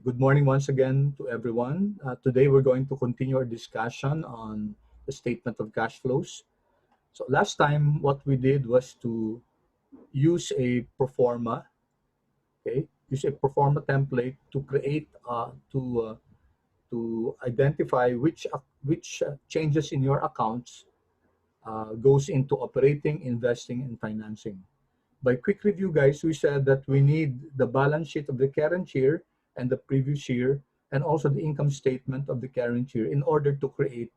Good morning once again to everyone. Today we're going to continue our discussion on the statement of cash flows. So last time what we did was to use a proforma, use a proforma template to create to identify which changes in your accounts goes into operating, investing, and financing. By quick review, guys, we said that we need the balance sheet of the current year and the previous year, and also the income statement of the current year in order to create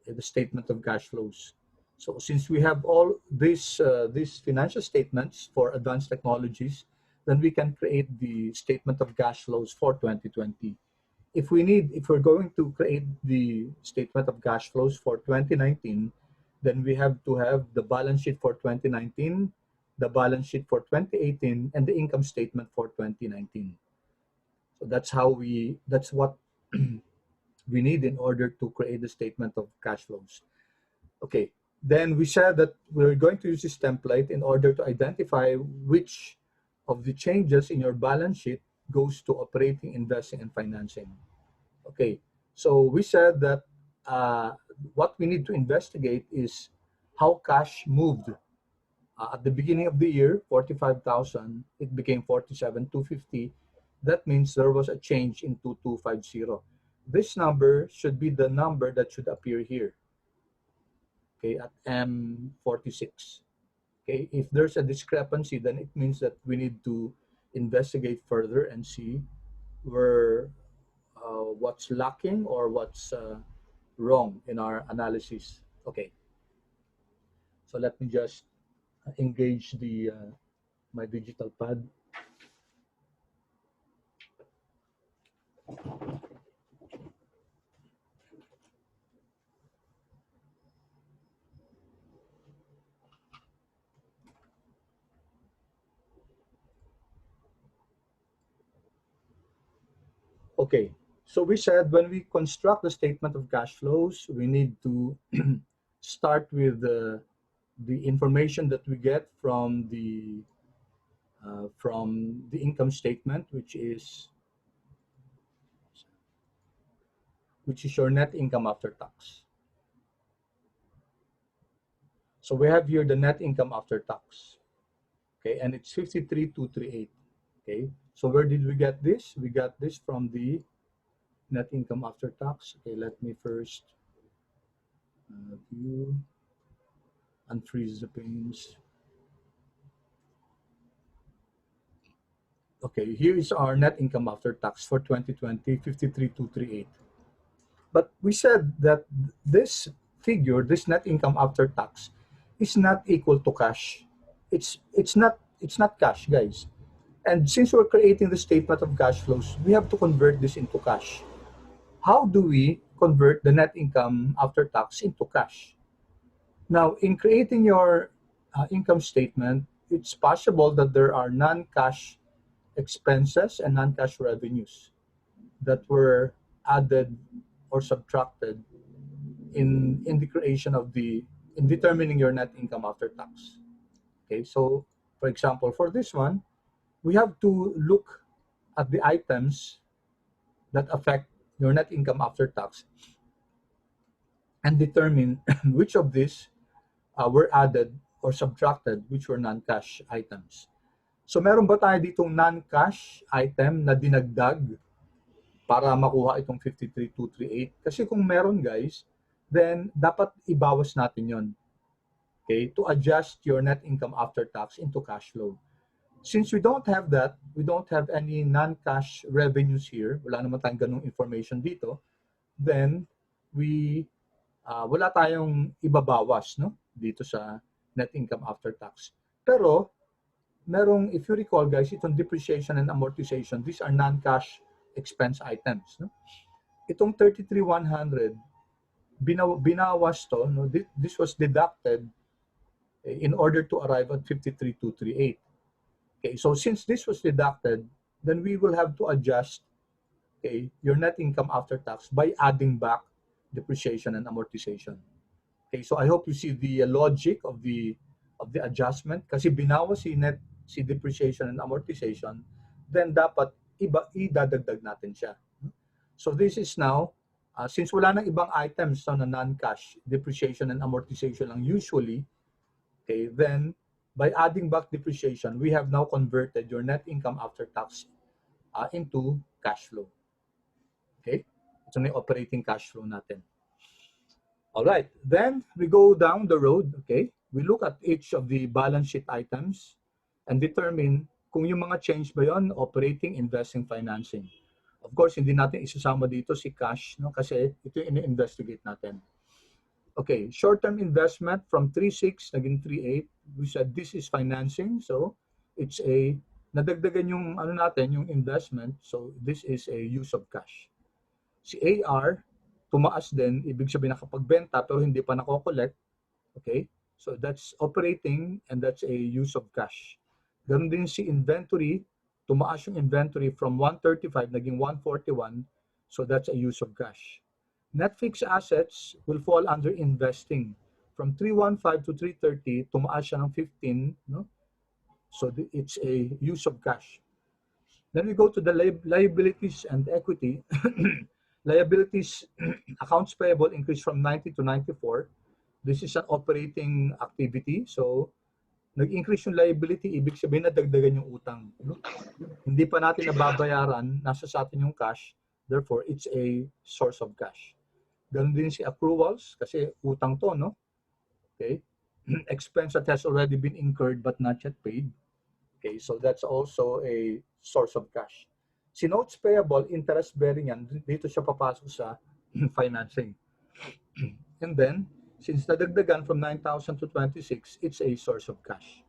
the statement of cash flows. So since we have all these financial statements for advanced technologies, then we can create the statement of cash flows for 2020. If we're going to create the statement of cash flows for 2019, then we have to have the balance sheet for 2019, the balance sheet for 2018, and the income statement for 2019. So that's what we need in order to create the statement of cash flows. Okay, then we said that we're going to use this template in order to identify which of the changes in your balance sheet goes to operating, investing, and financing. Okay, so we said that what we need to investigate is how cash moved. At the beginning of the year, 45,000, it became 47,250. That means there was a change in 2250. This number should be the number that should appear here, okay, at M46. Okay, if there's a discrepancy, then it means that we need to investigate further and see where what's lacking or what's wrong in our analysis. Okay, so let me just engage the my digital pad. Okay, so we said when we construct the statement of cash flows, we need to start with the information that we get from the income statement, which is your net income after tax. So we have here the net income after tax, okay, and it's 53,238. Okay, so where did we get this? We got this from the net income after tax. Okay, let me first view, unfreeze the panes. Okay, here is our net income after tax for 2020, 53,238. But we said that this figure, this net income after tax, is not equal to cash. It's not cash, guys. And since we're creating the statement of cash flows, we have to convert this into cash. How do we convert the net income after tax into cash? Now, in creating your income statement, it's possible that there are non-cash expenses and non-cash revenues that were added or subtracted in the creation of in determining your net income after tax. Okay, so for example, for this one, we have to look at the items that affect your net income after tax and determine which of these were added or subtracted, which were non-cash items. So meron ba tayo ditong non-cash item na dinagdag para makuha itong 53,238? Kasi kung meron, guys, then dapat ibawas natin yon, okay, to adjust your net income after tax into cash flow. Since we don't have that, we don't have any non-cash revenues here, wala naman tayong ganung information dito, then wala tayong ibabawas, no, dito sa net income after tax. Pero merong, if you recall, guys, itong depreciation and amortization, these are non-cash expense items, no? Itong 33,100, binawas to, no? This was deducted in order to arrive at 53,238. Okay, so since this was deducted, then we will have to adjust, okay, your net income after tax by adding back depreciation and amortization. Okay, so I hope you see the logic of the adjustment. Kasi binawas si depreciation and amortization, then dapat idadagdag natin siya. So this is now, since wala nang ibang items na non-cash, depreciation and amortization lang usually, okay, then by adding back depreciation, we have now converted your net income after tax into cash flow. Okay? Ito na yung operating cash flow natin. All right, then we go down the road, okay? We look at each of the balance sheet items and determine kung yung mga change ba yon, operating, investing, financing. Of course, hindi natin isasama dito si cash, no? Kasi ito yung ini-investigate natin. Okay, short-term investment from 3.6 naging 3.8. We said this is financing, so it's a nadagdagan yung ano natin, yung investment, so this is a use of cash. Si AR, tumaas din, ibig sabihin nakapagbenta pero hindi pa nako-collect. Okay? So that's operating and that's a use of cash. Ganun din si inventory, tumaas yung inventory from 135 naging 141, so that's a use of cash. Net fixed assets will fall under investing. From 315 to 330, tumaas siya ng 15, no? So it's a use of cash. Then we go to the liabilities and equity. Liabilities, accounts payable increased from 90 to 94. This is an operating activity. So, nag-increase yung liability, ibig sabihin na dagdagan yung utang. Hindi pa natin nababayaran, nasa sa atin yung cash. Therefore, it's a source of cash. Ganun din si accruals, kasi utang to, no? Okay. Expense that has already been incurred but not yet paid. Okay, so that's also a source of cash. Si notes payable, interest bearing yan, dito siya papasok sa financing. And then, since nadagdagan from 9,000 to 26, it's a source of cash.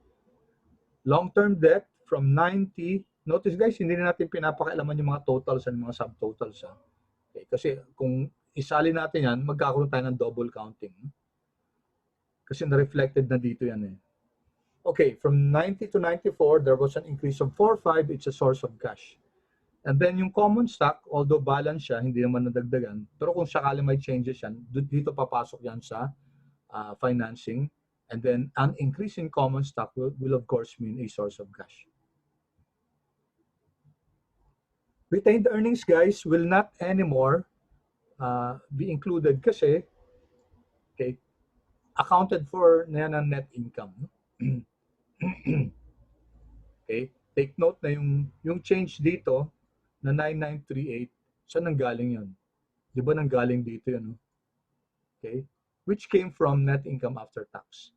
Long-term debt from 90, notice guys, hindi na natin pinapakialaman yung mga totals and mga subtotals. Okay, kasi kung isali natin yan, magkakaroon tayo ng double counting. Kasi na-reflected na dito yan eh. Okay, from 90 to 94, there was an increase of 4.5, it's a source of cash. And then yung common stock, although balance siya, hindi naman nadagdagan. Pero kung sakali may changes yan, dito papasok yan sa financing. And then an increase in common stock will of course mean a source of cash. Retained earnings, guys, will not anymore be included kasi, okay, accounted for na yan ang net income. Okay, take note na yung change dito, na 9938, saan nanggaling yun? Di ba nanggaling dito yun? Okay? Which came from net income after tax.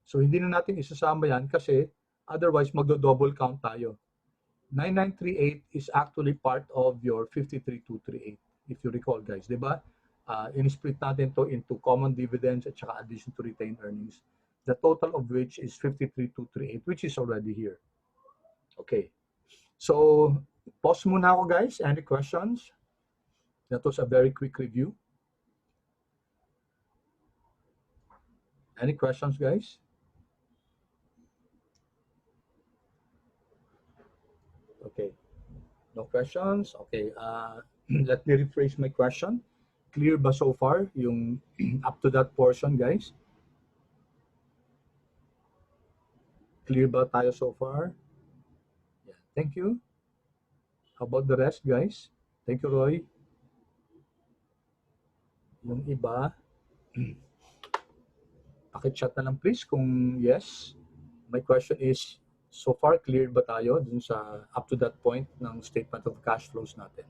So, hindi na natin isasama yan kasi otherwise magdo-double count tayo. 9938 is actually part of your 53238, if you recall, guys. Di ba? In-split natin to into common dividends at saka addition to retained earnings. The total of which is 53238, which is already here. Okay. So, pause muna ako, guys. Any questions? That was a very quick review. Any questions, guys? Okay. No questions? Okay. Let me rephrase my question. Clear ba so far yung up to that portion, guys? Clear ba tayo so far? Yeah. Thank you. How about the rest, guys? Thank you, Roy. Yung iba, pakichat na lang please kung yes. My question is, so far cleared ba tayo dun sa up to that point ng statement of cash flows natin?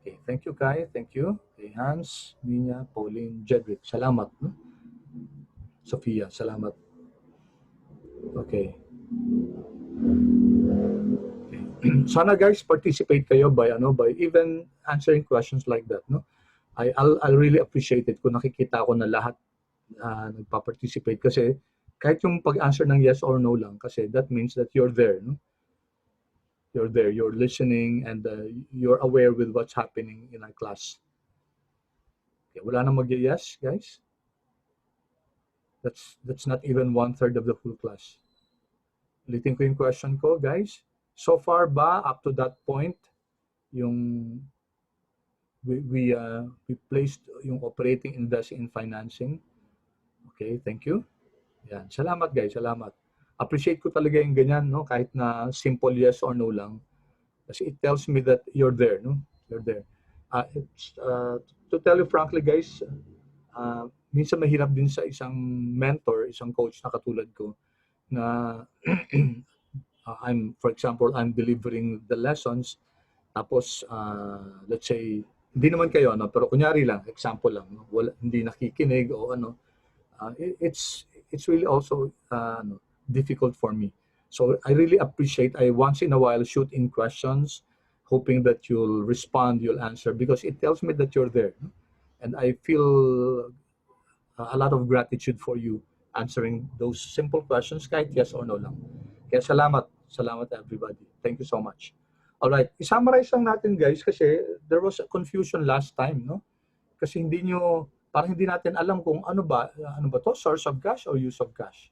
Okay, thank you, Kai. Thank you. Okay, Hans, Nina, Pauline, Jedrick. Salamat. Sophia, salamat. Okay. Sana guys participate kayo by even answering questions like that, no? I'll really appreciate it kung nakikita ko na lahat nagpa-participate kasi kahit yung pag-answer ng yes or no lang kasi that means that you're there, no? You're there, you're listening and you're aware with what's happening in our class. Okay, wala nang mag-yes, guys. That's not even 1/3 of the full class. Ulitin ko yung question ko, guys. So far ba, up to that point, yung we placed yung operating, investing, and financing. Okay, thank you. Yan. Salamat, guys. Salamat. Appreciate ko talaga yung ganyan, no? Kahit na simple yes or no lang. Kasi it tells me that you're there, no? You're there. To tell you frankly, guys, minsan mahirap din sa isang mentor, isang coach na katulad ko, na for example, I'm delivering the lessons, tapos, let's say, hindi naman kayo, no? Pero kunyari lang, example lang, no? Hindi nakikinig o ano, it's really also difficult for me. So I really appreciate, I once in a while shoot in questions, hoping that you'll respond, you'll answer, because it tells me that you're there. And I feel a lot of gratitude for you answering those simple questions, kahit yes or no lang. Kaya salamat everybody. Thank you so much. All right, i-summarize lang natin guys kasi there was a confusion last time, no? Kasi parang hindi natin alam kung ano ba to, source of cash or use of cash.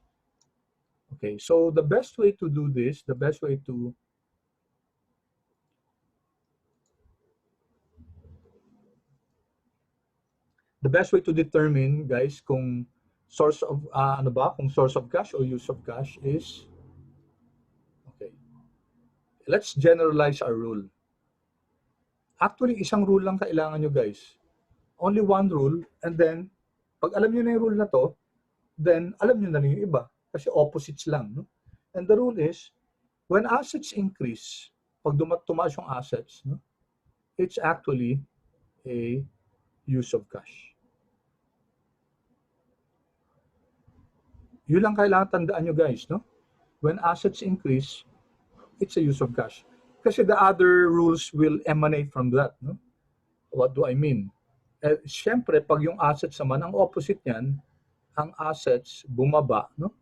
Okay, so the best way to do this, the best way to determine, guys, kung source of kung source of cash or use of cash is, okay, let's generalize our rule. Actually, isang rule lang kailangan nyo, guys. Only one rule, and then pag alam nyo na yung rule na to, then alam nyo na rin yung iba kasi opposites lang, no? And the rule is, when assets increase, pag tumaas yung assets, no, it's actually a use of cash. Yun lang kailangan tandaan nyo, guys, no? When assets increase, it's a use of cash. Kasi the other rules will emanate from that, no? What do I mean? Siyempre, pag yung assets naman, ang opposite niyan, ang assets bumaba, no?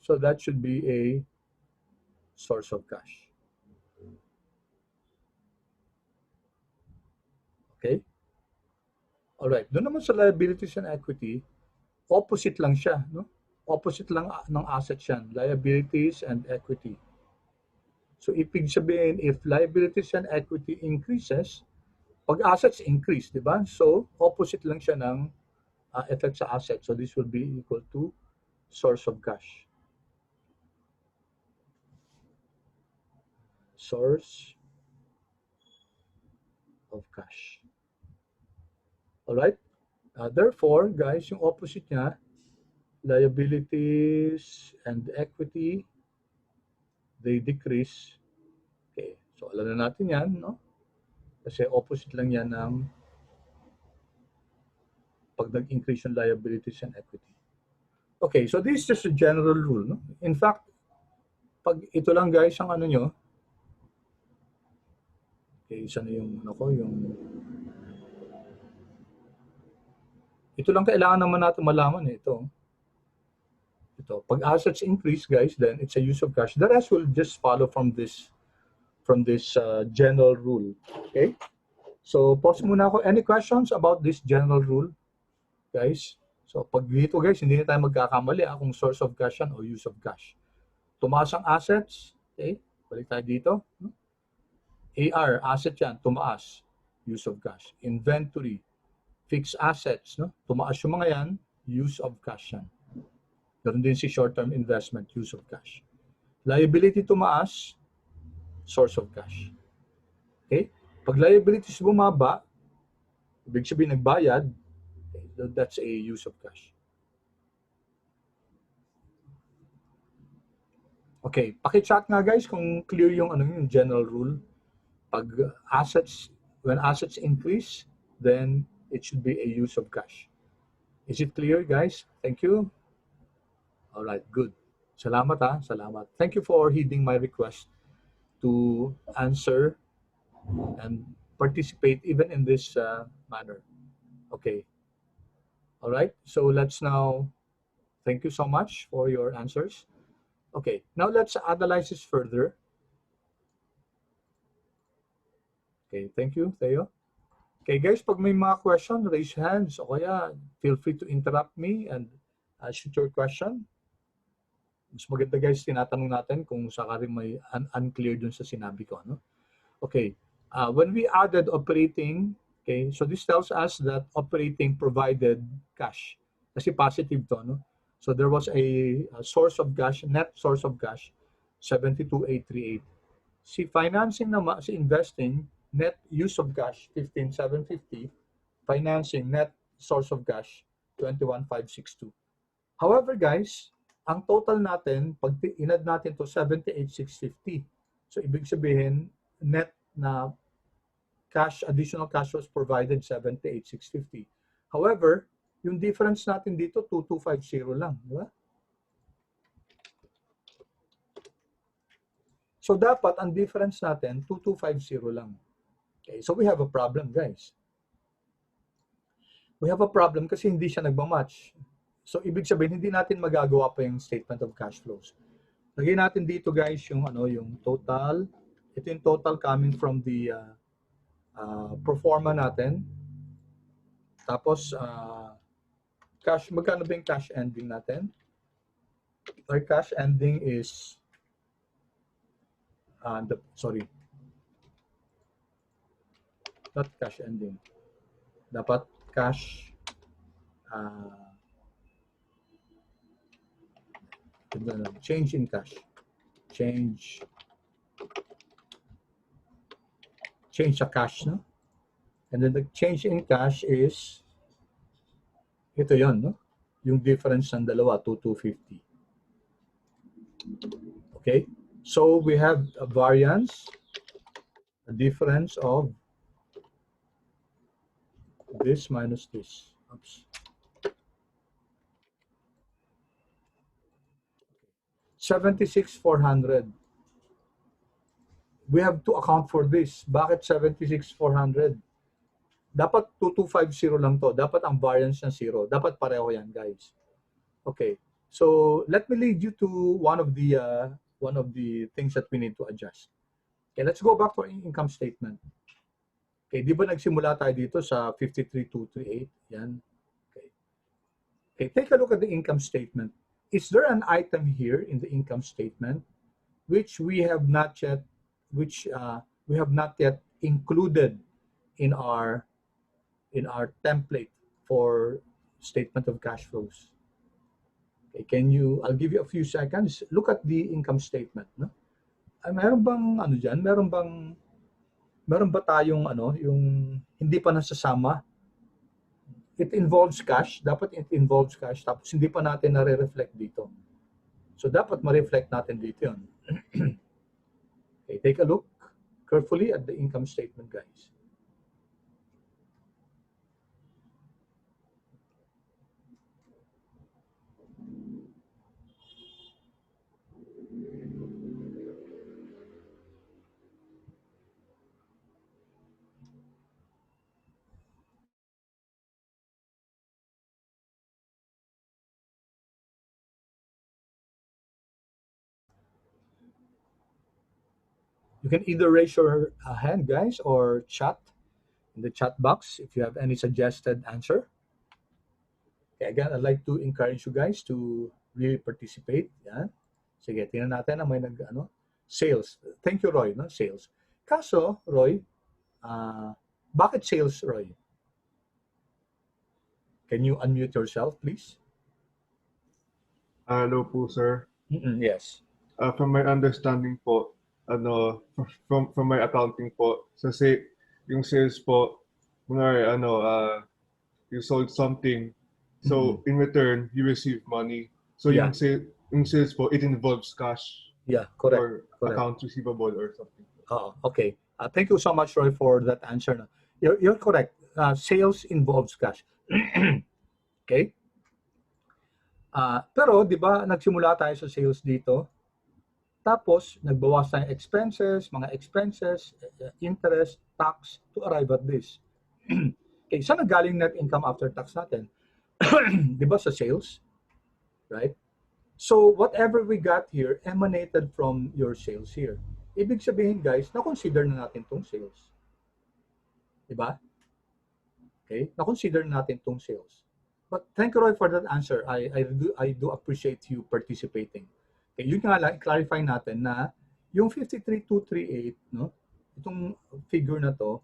So that should be a source of cash. Okay? Alright, doon naman sa liabilities and equity, opposite lang siya, no? Opposite lang ng assets yan, liabilities and equity. So ibig sabihin, if liabilities and equity increases, pag assets increase, di ba? So opposite lang siya ng effect sa assets. So this will be equal to source of cash. Source of cash. Alright? Therefore, guys, yung opposite niya, liabilities and equity, they decrease. Okay, so alam na natin yan, no? Kasi opposite lang yan ng pag nag-increase yung liabilities and equity. Okay, so this is just a general rule, no? In fact, pag ito lang guys ang ano nyo, okay, isa na yung ito lang kailangan naman natin malaman ito. Pag assets increase, guys, then it's a use of cash. The rest will just follow from this general rule. Okay? So, pause muna ako. Any questions about this general rule, guys? So, pag dito, guys, hindi na tayo magkakamali kung source of cash yan o use of cash. Tumaas ang assets. Okay? Balik tayo dito. AR, asset yan, tumaas. Use of cash. Inventory, fixed assets, no? Tumaas yung mga yan, use of cash yan. Ganon din si short-term investment, use of cash. Liability tumaas, source of cash. Okay? Pag liabilities bumaba, ibig sabihin nagbayad, that's a use of cash. Okay, paki-chat nga guys kung clear yung yung general rule. Pag when assets increase, then it should be a use of cash. Is it clear, guys? Thank you. All right, good. Salamat salamat. Thank you for heeding my request to answer and participate even in this manner. Okay. All right, so let's now, thank you so much for your answers. Okay, now let's analyze this further. Okay, thank you, Theo. Okay guys, pag may mga question, raise hands o kaya feel free to interrupt me and shoot your question. Mas maganda guys, tinatanong natin kung sakali may unclear dun sa sinabi ko. No? Okay, when we added operating, okay, so this tells us that operating provided cash. Kasi positive to, no? So there was a source of cash, net source of cash, 72,838. Si financing naman, si investing, net use of cash, 15,750. Financing, net source of cash, 21,562. However, guys, ang total natin, pag inad natin to 78,650. So, ibig sabihin, net na cash, additional cash was provided 78,650. However, yung difference natin dito, 2250 lang. Di ba? So, dapat ang difference natin, 2250 lang. Okay, so we have a problem, guys. We have a problem kasi hindi siya nagmamatch. So, ibig sabihin, hindi natin magagawa pa yung statement of cash flows. Lagay natin dito, guys, yung, yung total. Ito yung total coming from the pro forma natin. Tapos, cash, magkano ba yung cash ending natin? Our cash ending is, sorry, not cash ending. Dapat cash, change in cash. Change sa cash, no? And then the change in cash is, ito yon, no? Yung difference ng dalawa, 2250. Okay? So we have a variance, a difference of this minus this. Oops. 76,400. We have to account for this. Bakit 76,400? Dapat 2250 lang to. Dapat ang variance na 0. Dapat pareho yan, guys. Okay. So let me lead you to one of the things that we need to adjust. Okay, let's go back to our income statement. Okay, di ba nagsimula tayo dito sa 53,238? Yan. Okay. Okay, take a look at the income statement. Is there an item here in the income statement which we have not yet included in our template for statement of cash flows? Okay, I'll give you a few seconds. Look at the income statement, no? Ay, meron bang diyan? Meron ba tayong yung hindi pa nasasama? It involves cash, dapat it involves cash, tapos hindi pa natin nare-reflect dito. So dapat ma-reflect natin dito 'yon. Okay, take a look carefully at the income statement, guys. You can either raise your hand, guys, or chat in the chat box if you have any suggested answer. Okay, again, I'd like to encourage you guys to really participate. Yan. Sige, tingnan natin na may sales. Thank you, Roy, no? Sales. Kaso, Roy, bakit sales, Roy? Can you unmute yourself, please? Hello po, sir. Yes. From my understanding po, from my accounting po, yung sales po, you sold something, so in return, you receive money. So Yeah. yung sales po, it involves cash. Yeah, correct. Or accounts receivable or something. Okay. Thank you so much, Roy, for that answer. You're correct. Sales involves cash. Okay? Pero, di ba, nagsimula tayo sa sales dito. Tapos, nagbawas tayo mga expenses, interest, tax, to arrive at this. Okay, saan nagaling net income after tax natin? Di ba sa sales? Right? So, whatever we got here emanated from your sales here. Ibig sabihin, guys, na-consider na natin tong sales. Di ba? Okay? Na-consider natin tong sales. But thank you, Roy, for that answer. I do appreciate you participating. Okay, yun nga lang, clarify natin na yung 53,238, no? Itong figure na to,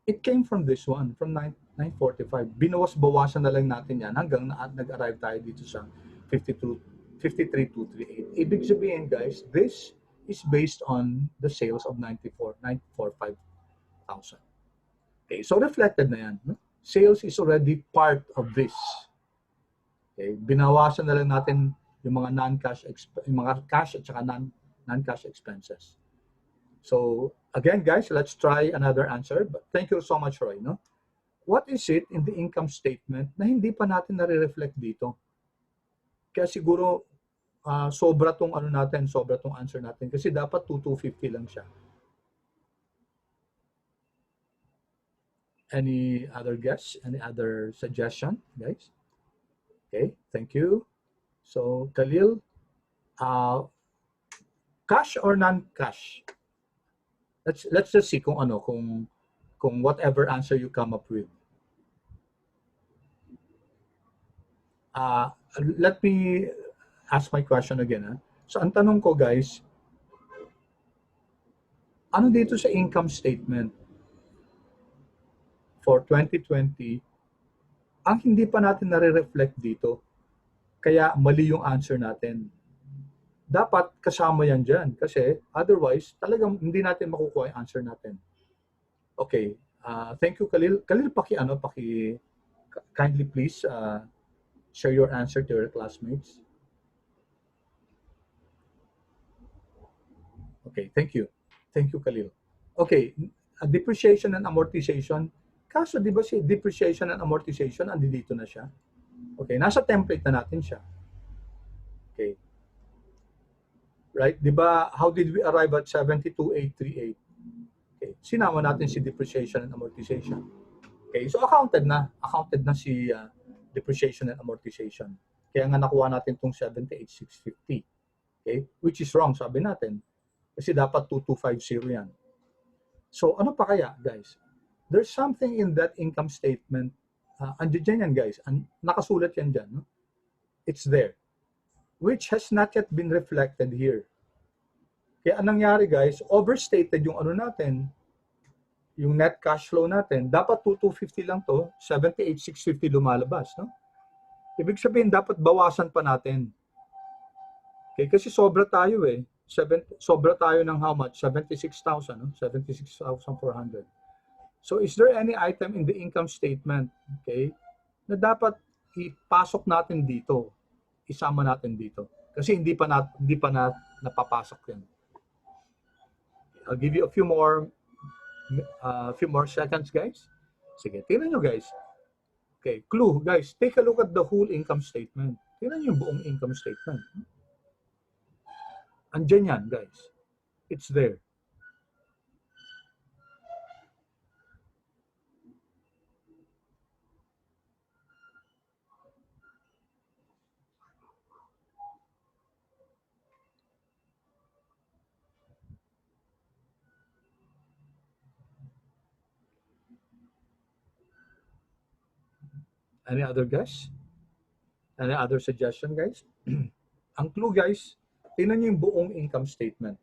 it came from this one, from 945. Binawas-bawasan na lang natin yan hanggang nag-arrive tayo dito sa 53,238. Ibig sabihin, guys, this is based on the sales of 94,500. Okay, so reflected na yan. No? Sales is already part of this. Okay, binawasan na lang natin yung mga non-cash, yung mga cash at saka non-cash expenses. So again, guys, let's try another answer. But thank you so much, Roy. No? What is it in the income statement na hindi pa natin nare-reflect dito? Kaya siguro sobra tong ano natin, sobra tong answer natin kasi dapat 2,250 lang siya. Any other guess? Any other suggestion, guys? Okay, thank you. So, Khalil, cash or non-cash? Let's just see kung ano, kung whatever answer you come up with. Let me ask my question again. Ha? So, ang tanong ko, guys, ano dito sa income statement for 2020 ang hindi pa natin nare-reflect dito? Kaya mali yung answer natin. Dapat kasama yan dyan kasi otherwise talagang hindi natin makukuha yung answer natin. Okay, thank you Khalil. Khalil, kindly please share your answer to your classmates. Okay, thank you. Thank you Khalil. Okay, depreciation and amortization. Kaso di ba si depreciation and amortization andito na siya? Okay, nasa template na natin siya. Okay. Right? Di ba, how did we arrive at 72,838? Okay, sinama natin si depreciation and amortization. Okay, so accounted na si depreciation and amortization. Kaya nga nakuha natin tong 78,650. Okay, which is wrong, sabi natin. Kasi dapat 2250 yan. So ano pa kaya, guys? There's something in that income statement. Andiyan yan, guys. Nakasulat yan dyan. No? It's there. Which has not yet been reflected here. Kaya anong nangyari, guys? Overstated yung ano natin, yung net cash flow natin. Dapat 2250 lang to, 78,650 lumalabas, no? Ibig sabihin, dapat bawasan pa natin. Okay, kasi sobra tayo eh. Sobra tayo ng how much? 76,000, no? 76,400. So is there any item in the income statement, okay, na dapat ipasok natin dito, isama natin dito? Kasi hindi pa napapasok yan. I'll give you a few more seconds, guys. Sige, tingnan nyo, guys. Okay, clue, guys. Take a look at the whole income statement. Tingnan nyo yung buong income statement. Andyan yan, guys. It's there. Any other guess? Any other suggestion, guys? Ang clue, guys, tingnan nyo yung buong income statement.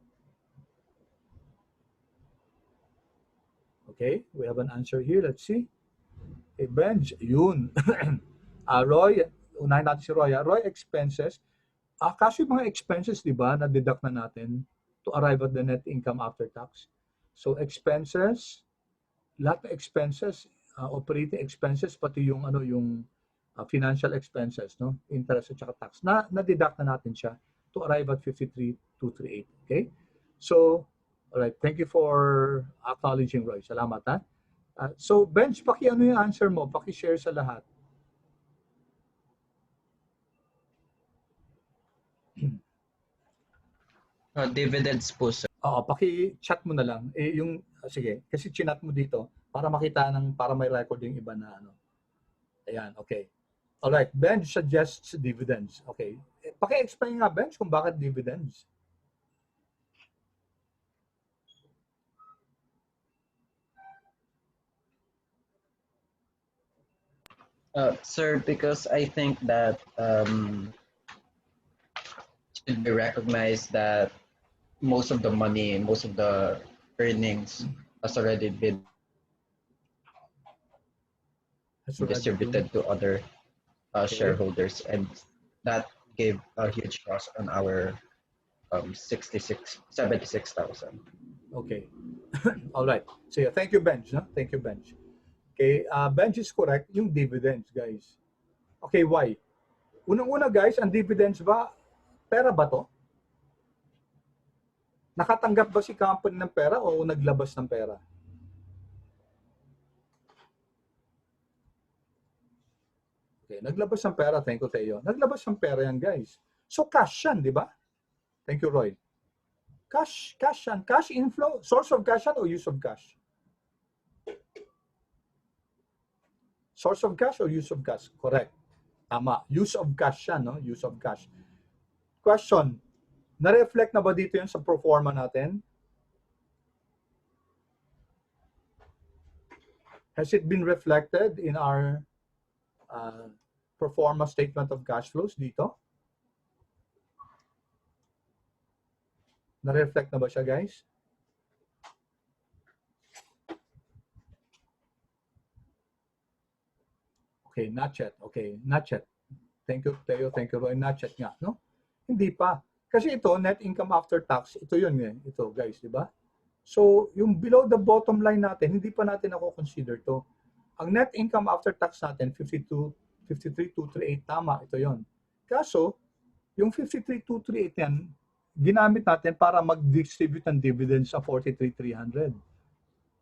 Okay, we have an answer here. Let's see. Okay, Benj, yun. Roy, unahin natin si Roy. Roy, expenses. Kasi yung mga expenses, di ba, na-deduct na natin to arrive at the net income after tax. So, expenses, lahat ng expenses, operating expenses, pati yung financial expenses, no? Interest at saka tax, na-deduct na natin siya to arrive at 53,238. Okay? So, all right, thank you for acknowledging, Roy. Salamat, ha? So, Benj, ano yung answer mo? Paki-share sa lahat. Dividends po, sir. Oo, paki-chat mo na lang. Sige, kasi chinat mo dito para makita para may record yung iba na ano. Ayan, okay. Alright, Benj suggests dividends. Okay. Paki-explain nga, Benj, kung bakit dividends. Sir, because I think that should be recognized that most of the money, most of the earnings has already been distributed to other shareholders, and that gave a huge loss on our 76,000. Okay. All right. So yeah, thank you, Benj. No? Thank you, Benj. Okay, Benj is correct. Yung dividends, guys. Okay, why? Unang-una, guys, ang dividends ba, pera ba to? Nakatanggap ba si company ng pera o naglabas ng pera? Okay, naglabas ng pera. Thank you, Teo. Naglabas ng pera yan, guys. So, cash yan, di ba? Thank you, Roy. Cash yan. Cash inflow. Source of cash yan o use of cash? Source of cash or use of cash? Correct. Tama. Use of cash yan, no? Use of cash. Question. Na-reflect na ba dito yun sa pro forma natin? Has it been reflected in our pro forma statement of cash flows dito? Na-reflect na ba siya, guys? Okay, not yet. Okay, not yet. Thank you, Teo. Thank you, Roy. Not yet nga, no? Hindi pa. Kasi ito, net income after tax, ito yun eh. Ito, guys, di ba? So, yung below the bottom line natin, hindi pa natin ako consider to. Ang net income after tax natin, 53,238, tama, ito yon. Kaso, yung 53,238 yan, ginamit natin para mag-distribute ng dividends sa 43,300.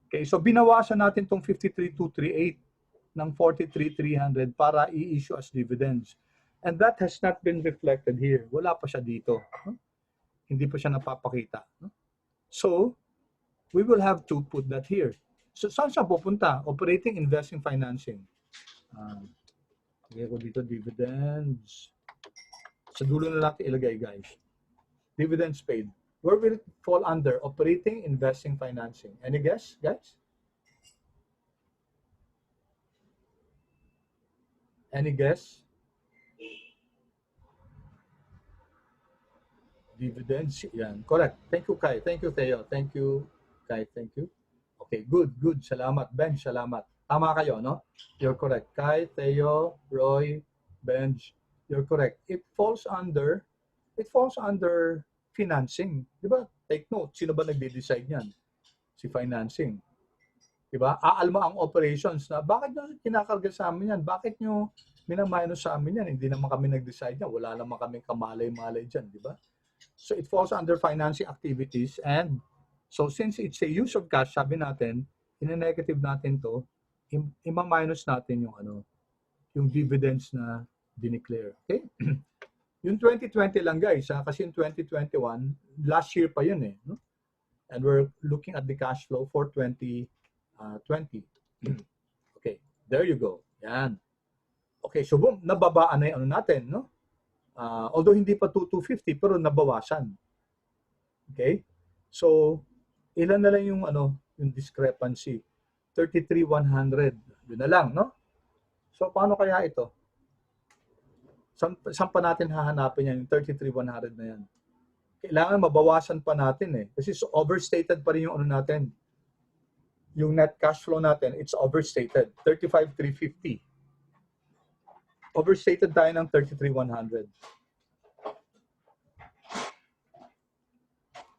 Okay, so binawasan natin tong 53,238 ng 43,300 para i-issue as dividends. And that has not been reflected here. Wala pa siya dito. Hindi pa siya napapakita. So, we will have to put that here. So, saan siya pupunta? Operating, investing, financing. Lagay ko dito, dividends. Sa dulo na natin ilagay, guys. Dividends paid. Where will it fall under? Operating, investing, financing. Any guess, guys? Any guess? Dividends. Yan. Correct. Thank you, Kai. Thank you, Theo. Thank you, Kai. Thank you. Okay, good, good. Salamat. Ben, salamat. Tama kayo, no? You're correct. Kai, Theo, Roy, Benj, you're correct. It falls under financing. Di ba? Take note. Sino ba nagde-decide niyan? Si financing. Di ba? Aalma ang operations na bakit nyo kinakarga sa amin yan? Bakit nyo minaminus sa amin yan? Hindi naman kami nag-decide yan. Wala naman kaming kamalay-malay dyan. Di ba? So it falls under financing activities, and so since it's a use of cash, sabi natin, ine-negative natin to, ima-minus natin yung dividends na dineclare. Okay? Yung 2020 lang, guys, kasi yung 2021, last year pa yun eh. No? And we're looking at the cash flow for 2020. Okay, there you go. Yan. Okay, so boom, nababaan na yung natin, no? Although hindi pa 2,250 pero nabawasan. Okay? So, ilan na lang yung discrepancy? 33,100. Yun na lang, no? So, paano kaya ito? Saan pa natin hahanapin yan? Yung 33,100 na yan. Kailangan mabawasan pa natin eh. Kasi so overstated pa rin yung natin. Yung net cash flow natin, it's overstated. 35,350. Overstated tayo ng 33,100.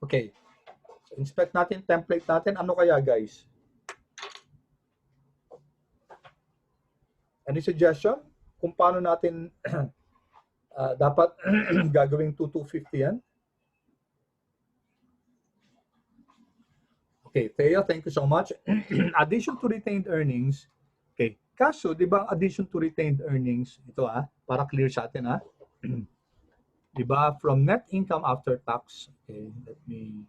Okay. So, inspect natin template natin. Ano kaya, guys? Any suggestion? Kung paano natin dapat gagawing 2,250 yan? Okay, Thea, thank you so much. Addition to retained earnings. Okay. Kaso, di ba addition to retained earnings, ito para clear sa atin di ba, from net income after tax, okay, let me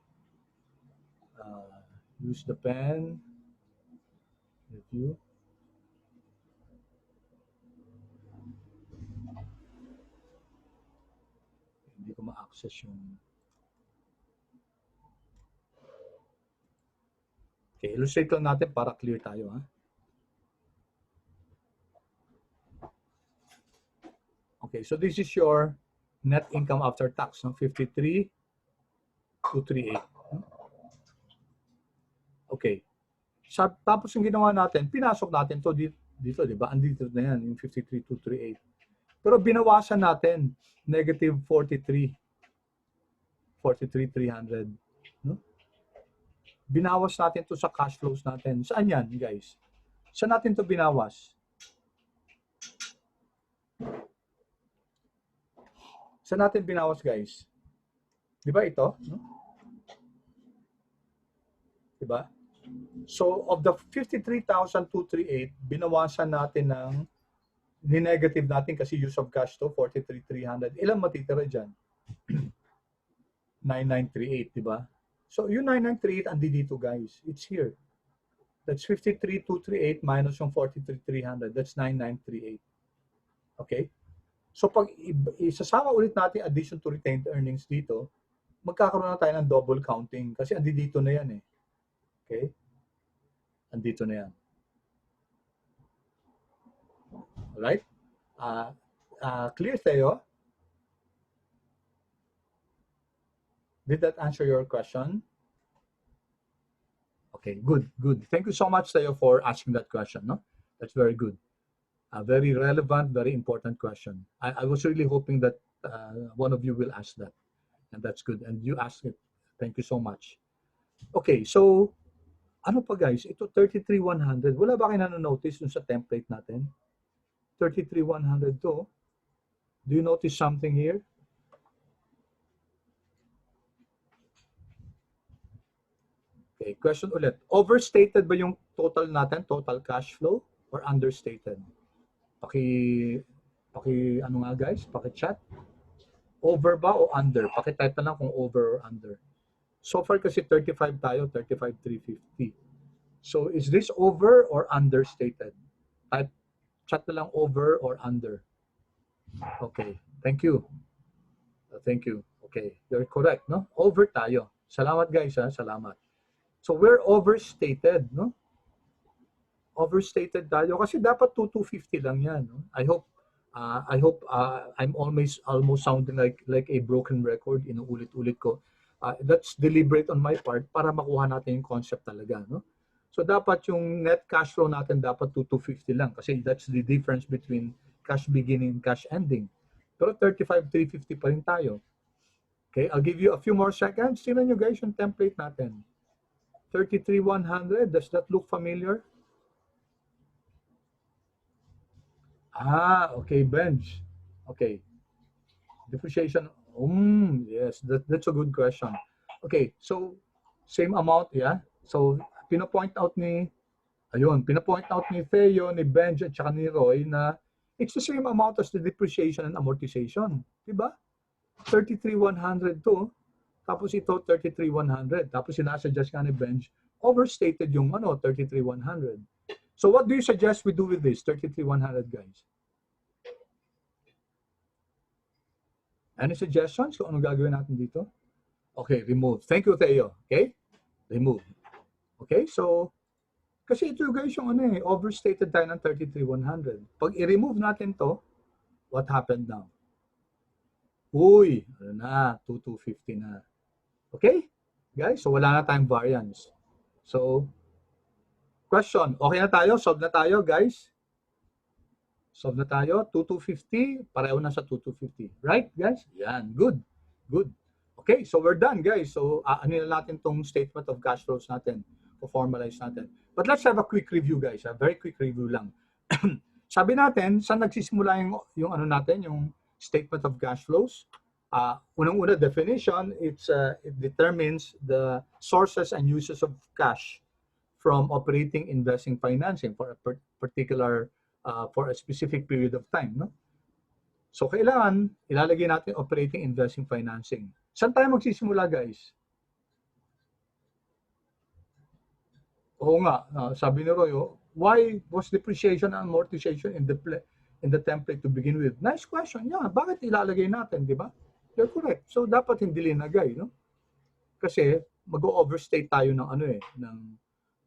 use the pen, review. Hindi ko ma-access yung, okay, illustrate lang natin para clear tayo Okay, so this is your net income after tax, 53,238. Okay. Tapos yung ginawa natin, pinasok natin to dito, di ba? Andito na yan, yung 53,238. Pero binawasan natin, negative 43 43,300. No? Binawas natin to sa cash flows natin. Saan yan, guys? Saan natin to binawas? Saan natin binawas, guys? Di ba ito? No? Di ba? So, of the 53,238, binawasan natin ng ni-negative natin kasi use of cash to, 43,300. Ilang matitira dyan? 9938, di ba? So, yung 9938, andi dito, guys. It's here. That's 53,238 minus yung 43,300. That's 9938. Okay? So, pag isasama ulit natin addition to retained earnings dito, magkakaroon na tayo ng double counting kasi andi dito na yan eh. Okay? Andito na yan. Alright? Clear sa'yo? Did that answer your question? Okay, good, good. Thank you so much, Tayo, for asking that question. No? That's very good. A very relevant, very important question. I was really hoping that one of you will ask that. And that's good. And you asked it. Thank you so much. Okay, so, ano pa guys? Ito, 33,100. Wala ba kayo nanonotice dun sa template natin? 33,100 to. Do you notice something here? Okay, question ulit. Overstated ba yung total natin, total cash flow, or understated? Ano nga guys, paki-chat. Over ba o under? Paki-type na lang kung over or under. So far kasi 35 tayo, 35,350. So is this over or understated? Type chat na lang over or under. Okay, thank you. Thank you. Okay, you're correct, no? Over tayo. Salamat guys, ha? Salamat. So we're overstated, no? Overstated tayo kasi dapat 2,250 lang yan, no? I hope I'm almost sounding like a broken record, inuulit-ulit ko. That's deliberate on my part para makuha natin yung concept talaga, no? So dapat yung net cash flow natin dapat 2,250 lang kasi that's the difference between cash beginning and cash ending. Pero 35,350 pa rin tayo. Okay, I'll give you a few more seconds. Tingnan nyo guys yung template natin. 33,100, does that look familiar? Okay, Benj. Okay. Depreciation. Yes, that's a good question. Okay, so same amount, yeah? So, pinapoint out ni Theo, ni Benj, at saka ni Roy na it's the same amount as the depreciation and amortization. Diba? 33,100 to. Tapos ito, 33,100. Tapos sinasuggest nga ni Benj, overstated yung 33,100. So what do you suggest we do with this 33,100, guys? Any suggestions kung ano gagawin natin dito? Okay, remove. Thank you, Theo. Okay? Remove. Okay, so, kasi ito guys yung overstated tayo ng 33,100. Pag i-remove natin to, what happened now? Uy, ano na, 2,250 na. Okay? Guys, so wala na tayong variance. So, question, okay na tayo? Solve na tayo, guys? Solve na tayo? 2,250, pareho na sa 2,250. Right, guys? Yan, good. Good. Okay, so we're done, guys. So, ano na natin tong statement of cash flows natin. Po-formalize natin. But let's have a quick review, guys. A very quick review lang. Sabi natin, saan nagsisimula yung ano natin, yung statement of cash flows? Unang-una definition, it determines the sources and uses of cash from operating, investing, financing for a particular, for a specific period of time. No? So kailangan ilalagay natin operating, investing, financing. Saan tayo magsisimula, guys? Oo nga, sabi ni Roy, why was depreciation and amortization in the template to begin with? Nice question. Yeah, bakit ilalagay natin, di ba? You're correct. So dapat hindi linagay, no? Kasi mag-overstate tayo ng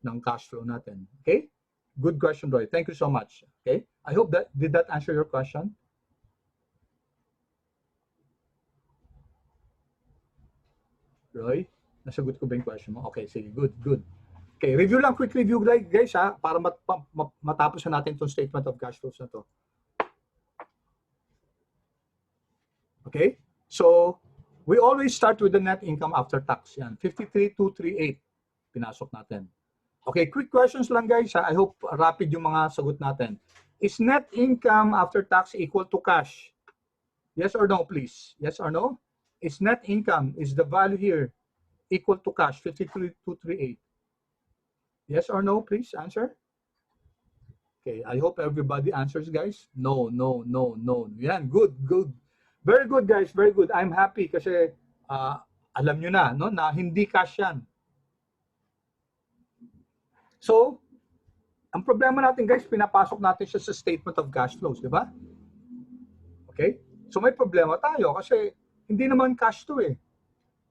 ng cash flow natin. Okay? Good question, Roy. Thank you so much. Okay? I hope did that answer your question? Roy, nasagot ko ba yung question mo? Okay, sige. Good, good. Okay, review lang, quick review guys ha, para matapos na natin itong statement of cash flows na to. Okay? So, We always start with the net income after tax. Yan, 53,238. Pinasok natin. Okay, quick questions lang guys. I hope rapid yung mga sagot natin. Is net income after tax equal to cash? Yes or no, please? Yes or no? Is net income, is the value here equal to cash? 53,238. Yes or no, please answer. Okay, I hope everybody answers, guys. No, no, no, no. Yan, good, good. Very good, guys. Very good. I'm happy kasi alam nyo na, no, na hindi cash yan. So, ang problema natin, guys, pinapasok natin siya sa statement of cash flows, di ba? Okay? So, may problema tayo kasi hindi naman cash to eh.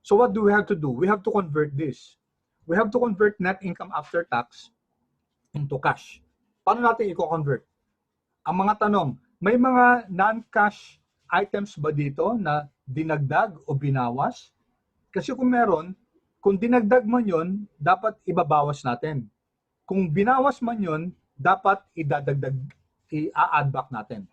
So, what do we have to do? We have to convert this. We have to convert net income after tax into cash. Paano natin i-convert? Ang mga tanong, may mga non-cash items ba dito na dinagdag o binawas? Kasi kung meron, kung dinagdag man yun, dapat ibabawas natin. Kung binawas man yun, dapat idadagdag, i-add back natin.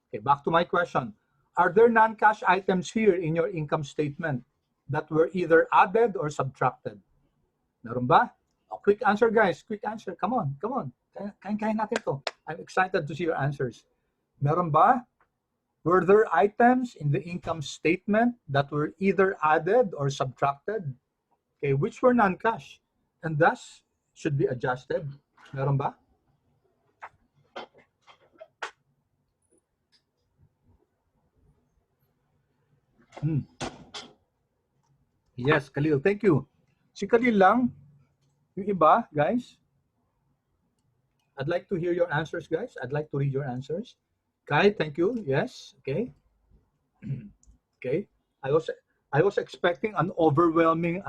Okay, back to my question. Are there non-cash items here in your income statement that were either added or subtracted? Meron ba? Oh, quick answer, guys. Quick answer. Come on, come on. Kaya natin to. I'm excited to see your answers. Meron ba? Were there items in the income statement that were either added or subtracted? Okay, which were non-cash and thus should be adjusted? Meron ba? Yes, Khalil. Thank you. Si Khalil lang. Yung iba, guys. I'd like to hear your answers, guys. I'd like to read your answers. Kai, thank you. Yes. Okay. Okay. I was expecting an overwhelming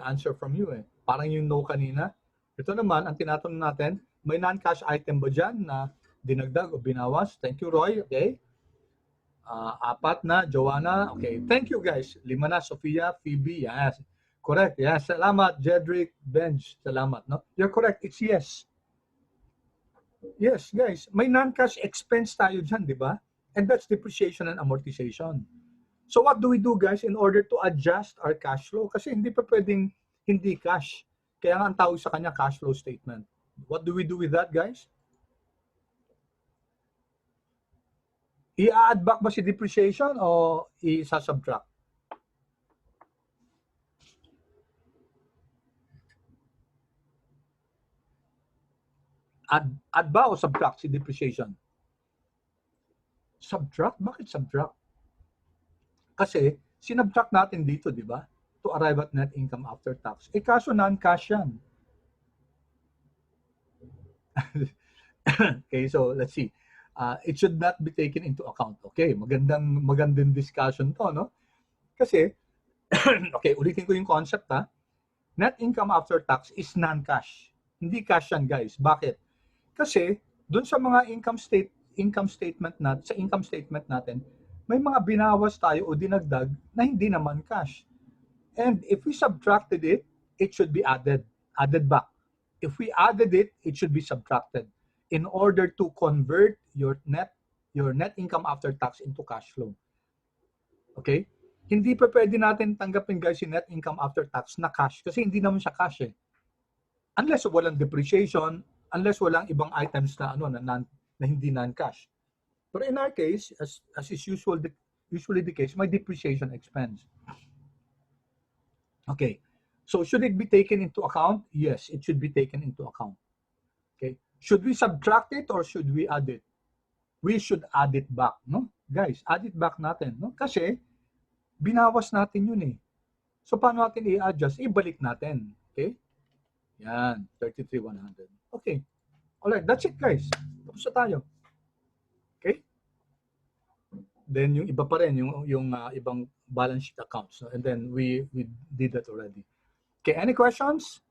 answer from you eh. Parang yung no kanina. Ito naman, ang tinatanong natin, may non-cash item ba dyan na dinagdag o binawas? Thank you, Roy. Okay. Apat na, Joanna. Okay. Thank you, guys. 5 na, Sofia, Phoebe. Yes. Correct. Yes. Salamat, Jedrick, Benj. Salamat. No? You're correct. It's yes. Yes, guys, may non-cash expense tayo dyan, di ba? And that's depreciation and amortization. So what do we do, guys, in order to adjust our cash flow? Kasi hindi pa pwedeng hindi cash. Kaya nga ang tawag sa kanya cash flow statement. What do we do with that, guys? I-add back ba si depreciation o i-subtract? Add ba o subtract si depreciation? Subtract? Bakit subtract? Kasi sinubtract natin dito, di ba? To arrive at net income after tax. Eh kaso non-cash yan. Okay, so let's see. It should not be taken into account. Okay, magandang discussion to, no? Kasi, okay, ulitin ko yung concept ha. Net income after tax is non-cash. Hindi cash yan, guys. Bakit? Kasi doon sa mga income statement natin, may mga binawas tayo o dinagdag na hindi naman cash. And if we subtracted it, it should be added back. If we added it, it should be subtracted in order to convert your net income after tax into cash flow. Okay? Hindi pa pwede natin tanggapin, guys, yung net income after tax na cash kasi hindi naman siya cash eh. Unless walang depreciation, unless walang ibang items na na hindi non-cash. But in our case, as is usually the case, may depreciation expense. Okay. So should it be taken into account? Yes, it should be taken into account. Okay. Should we subtract it or should we add it? We should add it back, no? Guys, add it back natin, no? Kasi binawas natin yun eh. So paano natin i-adjust? Ibalik natin. Okay? Yan, 33,100. Okay. Alright, that's it, guys. Tapos na tayo. Okay? Then yung iba pa rin, yung ibang balance sheet accounts. And then we did that already. Okay, any questions?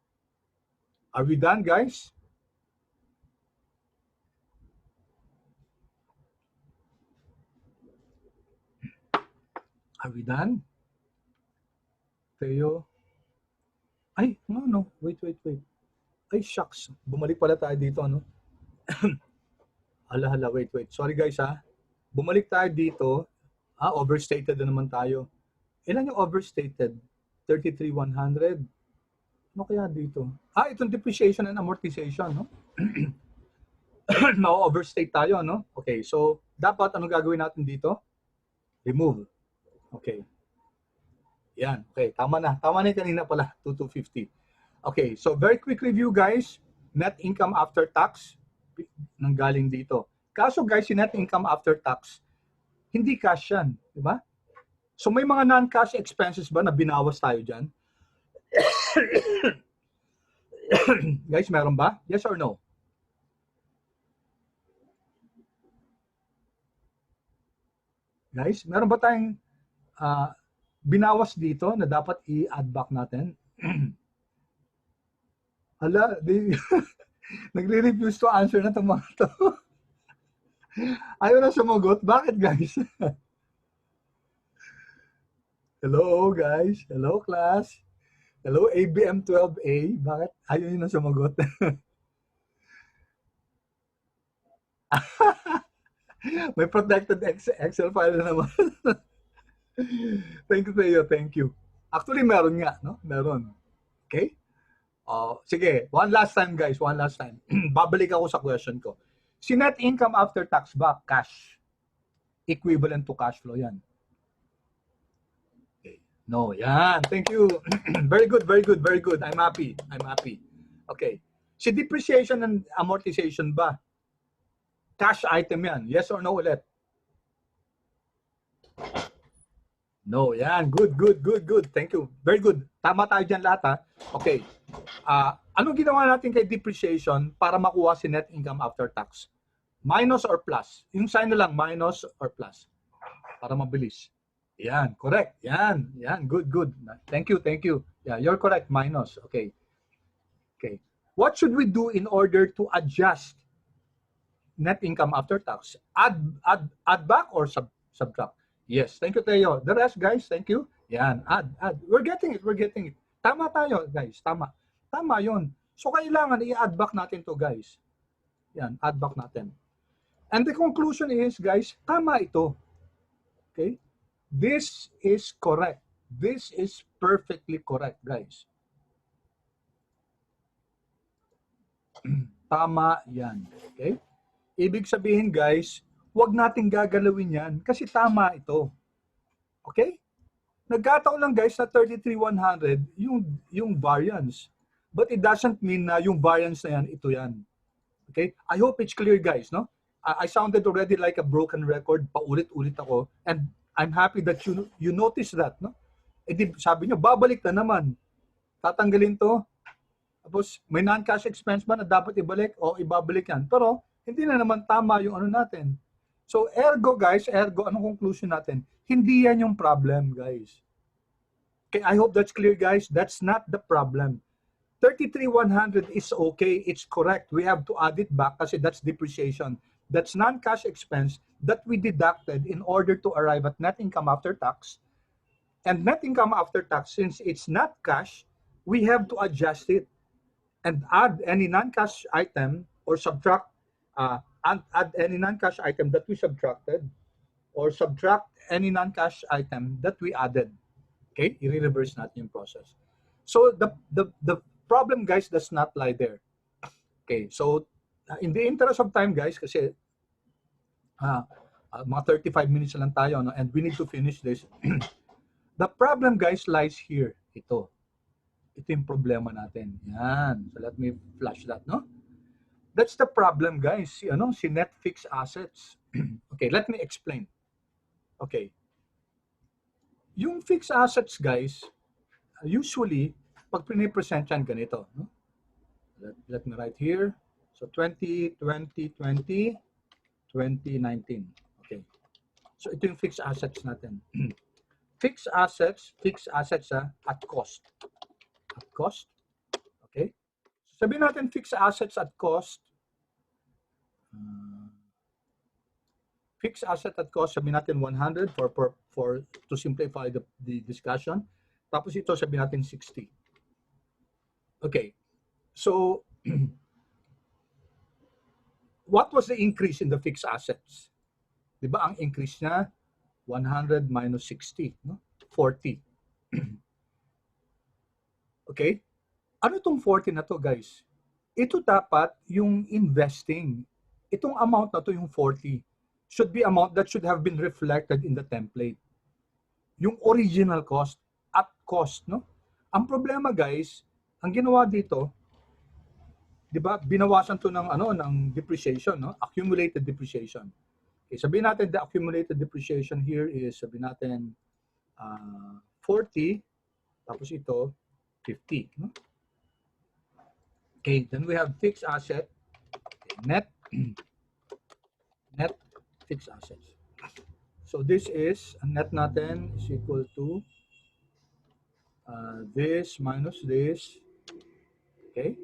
Are we done, guys? Are we done? Theo? Ay, no. Wait. Ay, shucks. Bumalik pala tayo dito, ano? Hala, wait. Sorry, guys, ha? Bumalik tayo dito. Overstated na naman tayo. Ilan yung overstated? 33,100. Ano kaya dito? Itong depreciation and amortization, no? Na-overstate tayo, no? Okay, so dapat ano gagawin natin dito? Remove. Okay. Yan. Okay, tama na. Tama na yung kanina pala, 2,250. Okay, so very quick review, guys. Net income after tax, nanggaling dito. Kaso guys, si net income after tax, hindi cash yan. Di ba? So may mga non-cash expenses ba na binawas tayo dyan? Guys, meron ba? Yes or no? Guys, meron ba tayong binawas dito na dapat i-add back natin? Hala, nagre-refuse to answer na itong mga to. Ayaw na sumagot. Bakit, guys? Hello, guys. Hello, class. Hello, ABM12A. Bakit ayaw nyo na sumagot? May protected Excel file na naman. Thank you, Theo. Thank you. Actually, meron nga, no? Meron. Okay? Sige, one last time, guys. One last time. Babalik ako sa question ko. Si net income after tax ba? Cash. Equivalent to cash flow yan. Okay. No, yan. Thank you. Very good, very good, very good. I'm happy. I'm happy. Okay. Si depreciation and amortization ba? Cash item yan. Yes or no ulit? No, yan. Good, good, good, good. Thank you. Very good. Tama tayo dyan lahat, ha? Okay. Anong ginawa natin kay depreciation para makuha si net income after tax? Minus or plus? Yung sign na lang, minus or plus. Para mabilis. Yan, correct. Yan, yan. Good, good. Thank you, thank you. Yeah, you're correct. Minus. Okay. Okay. What should we do in order to adjust net income after tax? Add back or subtract? Yes, thank you, Theo. The rest, guys, thank you. Yan, add. We're getting it, we're getting it. Tama tayo, guys, tama. Tama yun. So, kailangan i-add back natin to, guys. Yan, add back natin. And the conclusion is, guys, tama ito. Okay? This is correct. This is perfectly correct, guys. Tama yan. Okay? Ibig sabihin, guys, huwag nating gagalawin yan kasi tama ito. Okay? Nagkataon lang, guys, na 33,100 yung variance. But it doesn't mean na yung variance na yan, ito yan. Okay? I hope it's clear, guys, no? I sounded already like a broken record. Paulit-ulit ako. And I'm happy that you noticed that, no? Eh, sabi nyo, babalik na naman. Tatanggalin to. Tapos, may non-cash expense ba na dapat ibalik? O ibabalik yan. Pero, hindi na naman tama yung ano natin. So, ergo, guys, anong conclusion natin? Hindi yan yung problem, guys. Okay, I hope that's clear, guys. That's not the problem. 33,100 is okay. It's correct. We have to add it back kasi that's depreciation. That's non-cash expense that we deducted in order to arrive at net income after tax. And net income after tax, since it's not cash, we have to adjust it and add any non-cash item or subtract add any non-cash item that we subtracted or subtract any non-cash item that we added. Okay? I-reverse natin yung process. So the problem, guys, does not lie there. Okay, so in the interest of time, guys, kasi mga 35 minutes lang tayo, no? And we need to finish this. The problem, guys, lies here. Ito yung problema natin. Yan. So let me flash that, no? That's the problem, guys. Si net fixed assets. Okay, let me explain. Okay. Yung fixed assets, guys, usually, pag pinipresent yan, ganito. No? Let me write here. So 2019. Okay. So ito yung fixed assets natin. Fixed assets at cost. At cost. Okay. Sabihin natin fixed assets at cost. Fixed asset at cost, sabihin natin 100 for to simplify the discussion. Tapos ito sabihin natin 60. Okay. So what was the increase in the fixed assets? 'Di ba ang increase niya 100 minus 60, no? 40. Okay? Ano itong 40 na to, guys? Ito dapat yung investing. Itong amount na to, yung 40, should be amount that should have been reflected in the template. Yung original cost at cost, no? Ang problema, guys, ang ginawa dito, 'di ba? Binawasan to ng ng depreciation, no? Accumulated depreciation. Okay, sabihin natin the accumulated depreciation here is sabihin natin 40 tapos ito 50, no? Okay, then we have fixed asset, okay, net fixed assets. So this is net natin is equal to this minus this. Okay?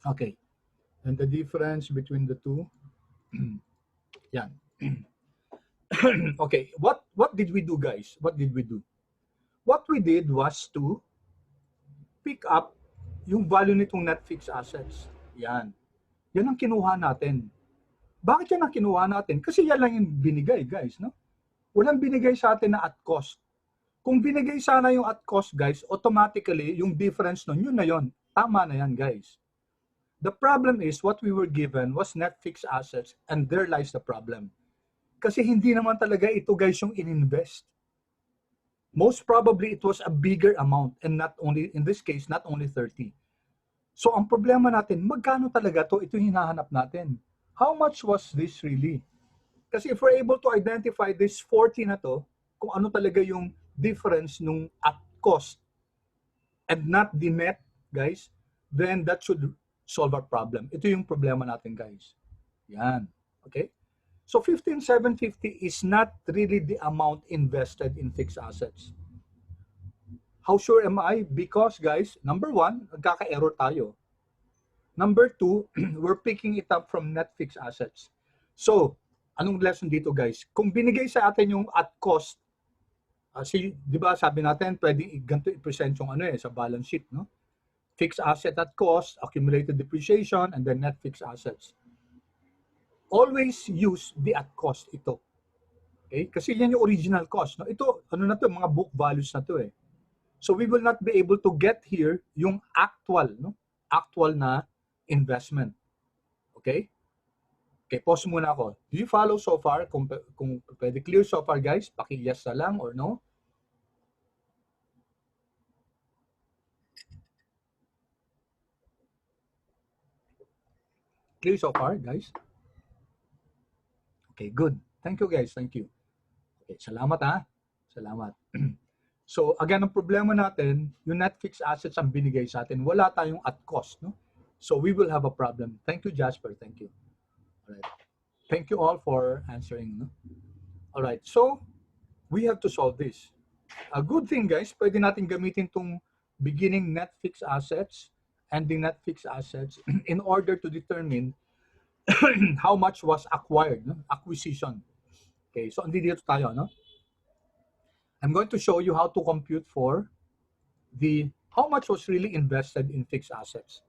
Okay. And the difference between the two, yan. Okay, what did we do, guys? What did we do? What we did was to pick up yung value nitong net fixed assets. Yan. Yan ang kinuha natin. Bakit yan ang kinuha natin? Kasi yan lang yung binigay, guys, no? Walang binigay sa atin na at cost. Kung binigay sana yung at cost, guys, automatically, yung difference nun, yun na yun. Tama na yan, guys. The problem is, what we were given was net fixed assets, and there lies the problem. Kasi hindi naman talaga ito, guys, yung in-invest. Most probably, it was a bigger amount, and not only, in this case, not only 30. So, ang problema natin, magkano talaga to? Ito yung hinahanap natin. How much was this really? Kasi if we're able to identify this 40 na to, kung ano talaga yung difference nung at cost and not the net, guys, then that should solve our problem. Ito yung problema natin, guys. Yan. Okay? So 15,750 is not really the amount invested in fixed assets. How sure am I? Because, guys, number one, nagkaka-error tayo. Number two, we're picking it up from net fixed assets. So, anong lesson dito, guys? Kung binigay sa atin yung at cost, di ba sabi natin, pwedeng ganito i-present yung sa balance sheet, no? Fixed asset at cost, accumulated depreciation, and then net fixed assets. Always use the at cost ito. Okay? Kasi yan yung original cost, no? Ito, na to, mga book values na to eh. So we will not be able to get here yung actual, no? Actual na investment. Okay? Okay, pause muna ako. Do you follow so far? Kung pwede clear so far, guys, paki-yes na lang or no? Clear so far, guys? Okay, good. Thank you, guys. Thank you. Okay, salamat ha. Salamat. So, again, ang problema natin, yung net fixed assets ang binigay sa atin. Wala tayong at cost, no? So, we will have a problem. Thank you, Jasper. Thank you. All right. Thank you all for answering. No? All right. So, we have to solve this. A good thing, guys, pwede natin gamitin tong beginning net fixed assets, ending net fixed assets in order to determine how much was acquired, no? Acquisition. Okay, so andito tayo, no? I'm going to show you how to compute for the how much was really invested in fixed assets.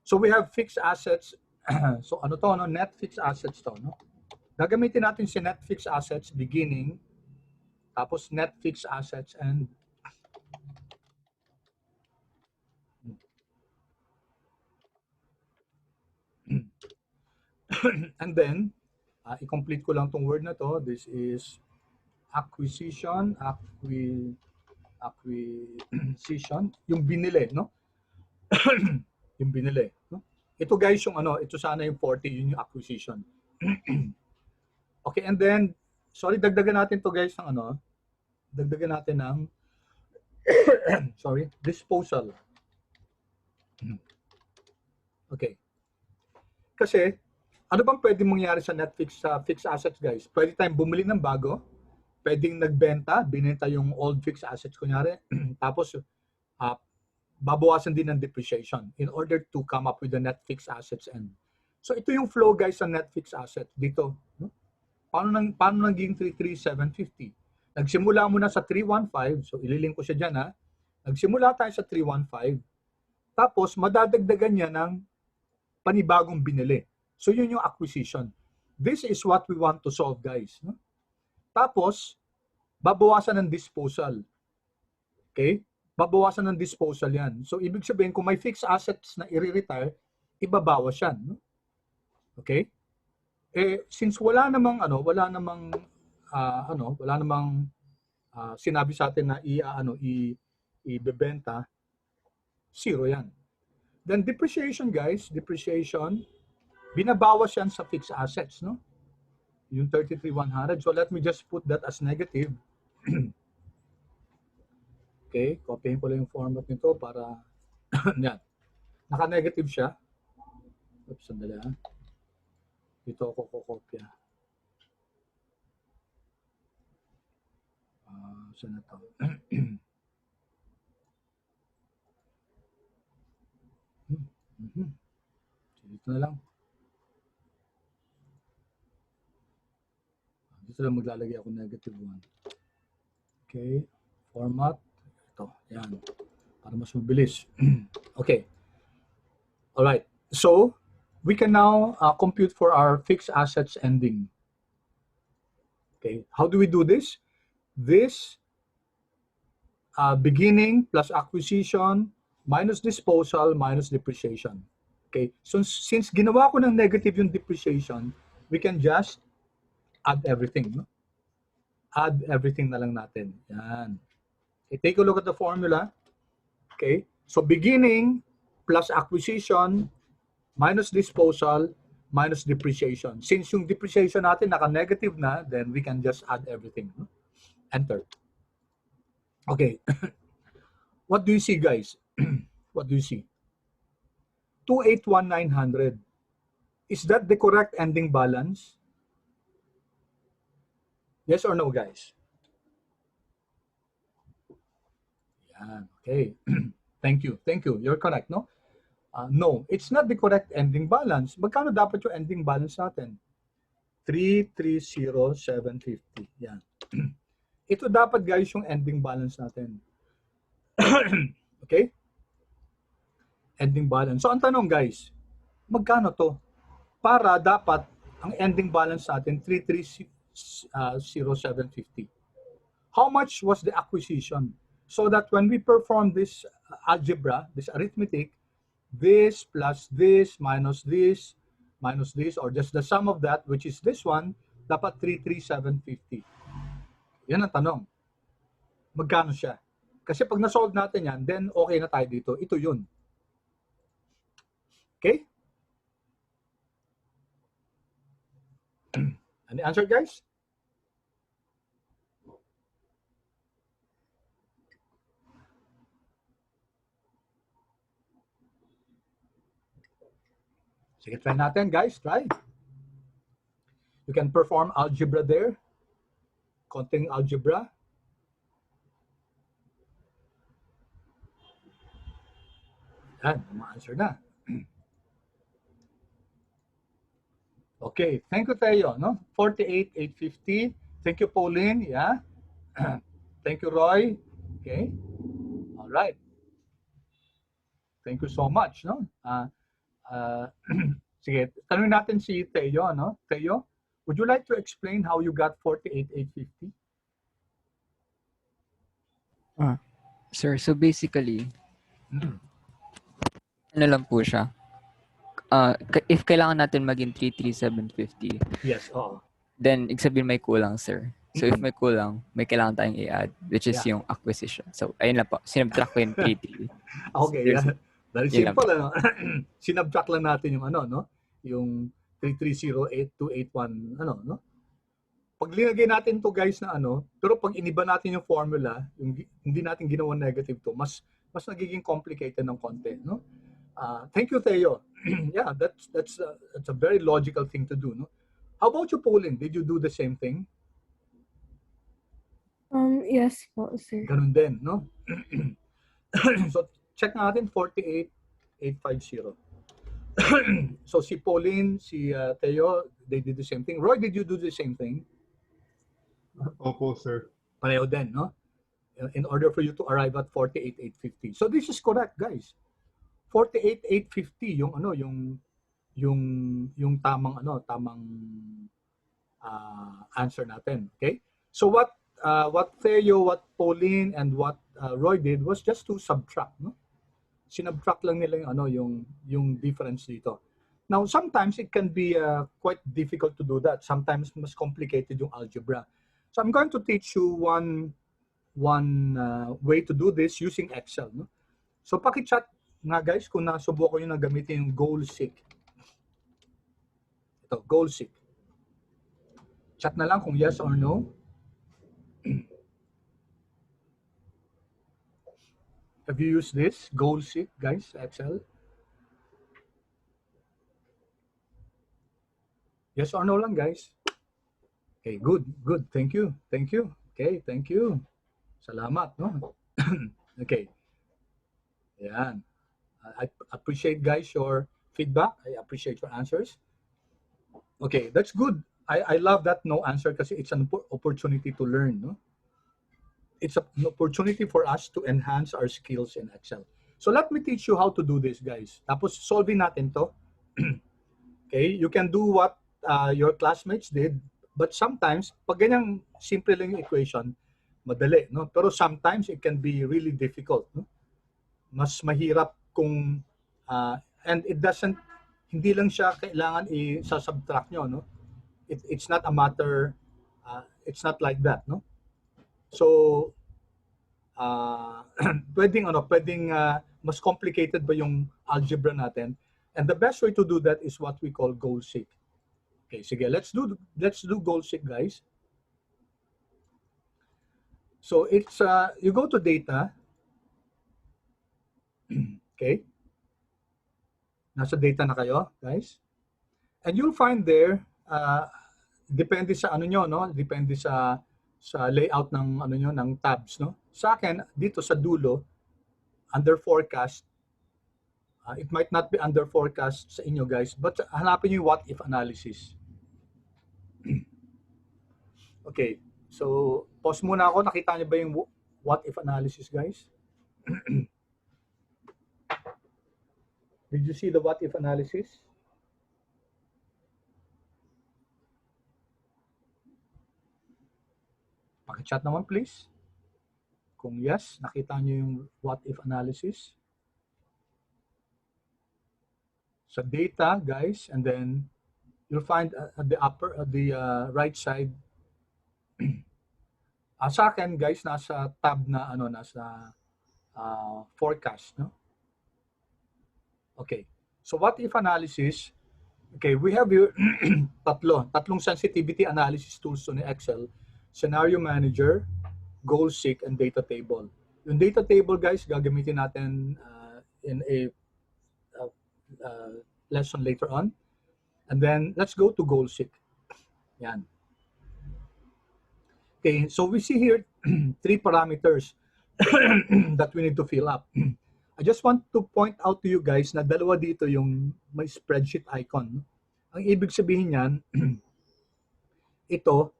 So we have fixed assets. So ano to, no? Net fixed assets to, no? Gagamitin natin si net fixed assets beginning, tapos net fixed assets and and then i-complete ko lang tong word na to. This is acquisition, acquisition, yung binili, no? Yung binili, no? Ito, guys, yung ito sana yung 40, yun yung acquisition. Okay, and then sorry, dagdagan natin to, guys, ng dagdagan natin ng sorry, disposal. Okay. Kasi ano bang pwedeng mangyari sa net fixed assets, guys? Pwede tayong bumili ng bago, pwedeng nagbenta, binenta yung old fixed assets kunyari, tapos babawasan din ng depreciation in order to come up with the net fixed assets end. So ito yung flow, guys, sa net fixed asset dito, no? Paano naging 33,750? Nagsimula muna sa 315, so ililink ko siya diyan, ha. Nagsimula tayo sa 315. Tapos madadagdagan niya ng panibagong binili. So yun yung acquisition. This is what we want to solve, guys, no? Tapos, babawasan ng disposal. Okay? Babawasan ng disposal yan. So, ibig sabihin, kung may fixed assets na i-retire, ibabawas yan. No? Okay? Eh, since wala namang sinabi sa atin na ibebenta, zero yan. Then depreciation, guys, binabawas yan sa fixed assets, no? Yung 33,100. So let me just put that as negative. Okay, copyhin ko lang yung format nito para yan. Naka-negative siya. Oops, sandali ha. Dito ako kukopya. Saan na to? Dito na lang. Dito lang maglalagay ako negative 1. Okay, format. Ito, yan. Para mas mabilis. Okay. Alright. So, we can now compute for our fixed assets ending. Okay, how do we do this? This beginning plus acquisition minus disposal minus depreciation. Okay, so since ginawa ko ng negative yung depreciation, we can just add everything. No? Add everything na lang natin. Yan. Okay, take a look at the formula. Okay, so beginning plus acquisition minus disposal minus depreciation. Since yung depreciation natin naka-negative na, then we can just add everything. No? Enter. Okay. What do you see, guys? What do you see? 281,900. Is that the correct ending balance? Yes or no, guys? Yan. Okay. Thank you. Thank you. You're correct, no? No, it's not the correct ending balance. Magkano dapat yung ending balance natin? 330,750. Yan. Ito dapat, guys, yung ending balance natin. Okay? Ending balance. So, ang tanong, guys, magkano to? Para dapat ang ending balance natin 330,750. How much was the acquisition? So that when we perform this algebra, this arithmetic, this plus this minus this minus this, or just the sum of that, which is this one, dapat 33750. Yan ang tanong. Magkano siya? Kasi pag na-solve natin yan, then okay na tayo dito. Ito yun. Okay? Any answer, guys? Sige, try natin, guys. Try. You can perform algebra there. Konting algebra. Yan, ma-answer na. Okay, thank you, Teo. No? 48,850. Thank you, Pauline. Yeah. Thank you, Roy. Okay. All right. Thank you so much. No? Sige, tanungin natin si Teo. No? Teo, would you like to explain how you got 48,850? Sir, so basically, ano lang po siya. If kailangan natin maging 33750, Yes, oo. then ibig sabihin may kulang, sir. So if may kulang, may kailangan tayong i-add, which is yung acquisition. So ayun lang po, sinubtract ko yung 33. Okay, There's- yeah. Very simple, ano? Sinubtract lang natin yung ano, no? Yung 3308281, ano, no? Pag linagay natin to, guys, na ano, pero pag iniba natin yung formula, yung hindi natin ginawa negative to, mas nagiging complicated ng konti, no? Thank you, Theo. Yeah, that's a very logical thing to do, no? How about you, Pauline? Did you do the same thing? Yes po, sir. Ganun din, no? So, check natin 48,850. So, si Pauline, si Theo, they did the same thing. Roy, did you do the same thing? Opo, sir. Pareho din, no? In order for you to arrive at 48,850. So, this is correct, guys. 48,850 yung ano, yung tamang ano, tamang answer natin, okay? So what Theo, what Pauline, and what Roy did was just to subtract, no? Sinubtract lang nila yung ano yung difference dito. Now sometimes it can be quite difficult to do that. Sometimes mas complicated yung algebra. So I'm going to teach you one way to do this using Excel, no? So paki-chat nga guys kung nasubukan niyo na gamitin yung goal seek. Ito, goal seek. Chat na lang kung yes or no. Have you used this goal seek, guys, Excel? Yes or no lang, guys. Okay, good. Thank you. Okay, thank you. Salamat, no? Okay. Yan. I appreciate, guys, your feedback. I appreciate your answers. Okay, that's good. I love that no answer kasi it's an opportunity to learn, no? It's an opportunity for us to enhance our skills in Excel. So let me teach you how to do this, guys. Tapos solving natin to. Okay, you can do what your classmates did, but sometimes pag ganyang simple lang yung equation, madali, no? Pero sometimes it can be really difficult, no? Mas mahirap kung and it doesn't, hindi lang siya kailangan i-subtract nyo, no? It's not a matter, it's not like that, no? So pwedeng mas complicated ba yung algebra natin, and the best way to do that is what we call goal seek. Okay, sige, let's do goal seek, guys. So it's you go to data. Okay, nasa data na kayo, guys, and you'll find there depende sa ano nyo, no? Depende sa layout ng ano nyo, ng tabs, no? Sa akin dito sa dulo, under forecast, it might not be under forecast sa inyo, guys, but hanapin nyo yung what if analysis. Okay, so pause muna ako. Nakita niyo ba yung what if analysis, guys? Did you see the what if analysis? Paki-chat naman, please. Kung yes, nakita niyo yung what if analysis. Sa data, guys, and then you'll find at the right side. Sa akin, guys, nasa tab na ano, nasa forecast, no? Okay. So what if analysis? Okay, we have here tatlong sensitivity analysis tools on Excel: Scenario Manager, Goal Seek, and Data Table. Yung data table, guys, gagamitin natin in a lesson later on. And then let's go to Goal Seek. Yan. Okay, so we see here 3 parameters that we need to fill up. I just want to point out to you guys na dalawa dito yung may spreadsheet icon. Ang ibig sabihin niyan, ito,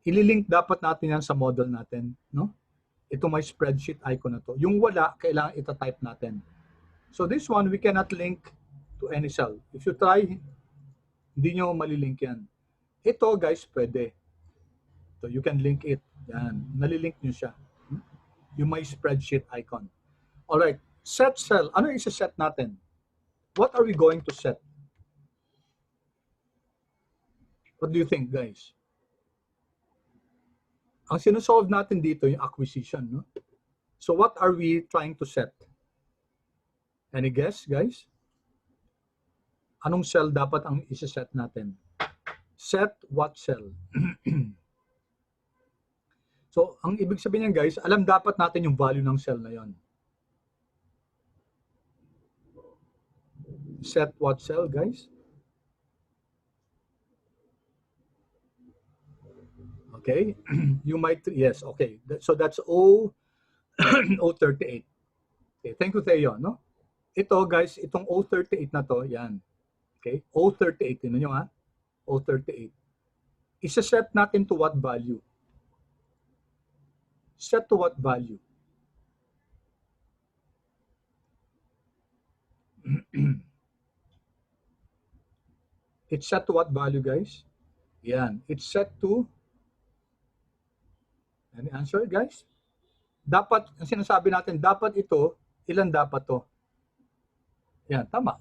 ililink dapat natin yan sa model natin, no? Ito may spreadsheet icon na to. Yung wala, kailangan ita-type natin. So this one, we cannot link to any cell. If you try, hindi nyo malilink yan. Ito, guys, pwede. So you can link it. Yan, nalilink nyo siya. Yung may spreadsheet icon. Alright, set cell. Ano yung isa-set natin? What are we going to set? What do you think, guys? Ang sinusolve natin dito yung acquisition, no? So what are we trying to set? Any guess, guys? Anong cell dapat ang isa-set natin? Set what cell? So, ang ibig sabihin niyan, guys, alam dapat natin yung value ng cell na yon. Set what cell, guys? Okay, you might, yes, okay. So that's O38. Okay, thank you, Theo, no? Ito, guys, itong O38 na to, yan. Okay, O38, yun nyo, ha? O38. Isa-set natin to what value? Set to what value? It's set to what value, guys? Yan. It's set to Any answer, guys? Dapat, ang sinasabi natin, dapat ito, ilan dapat to? Yan, tama.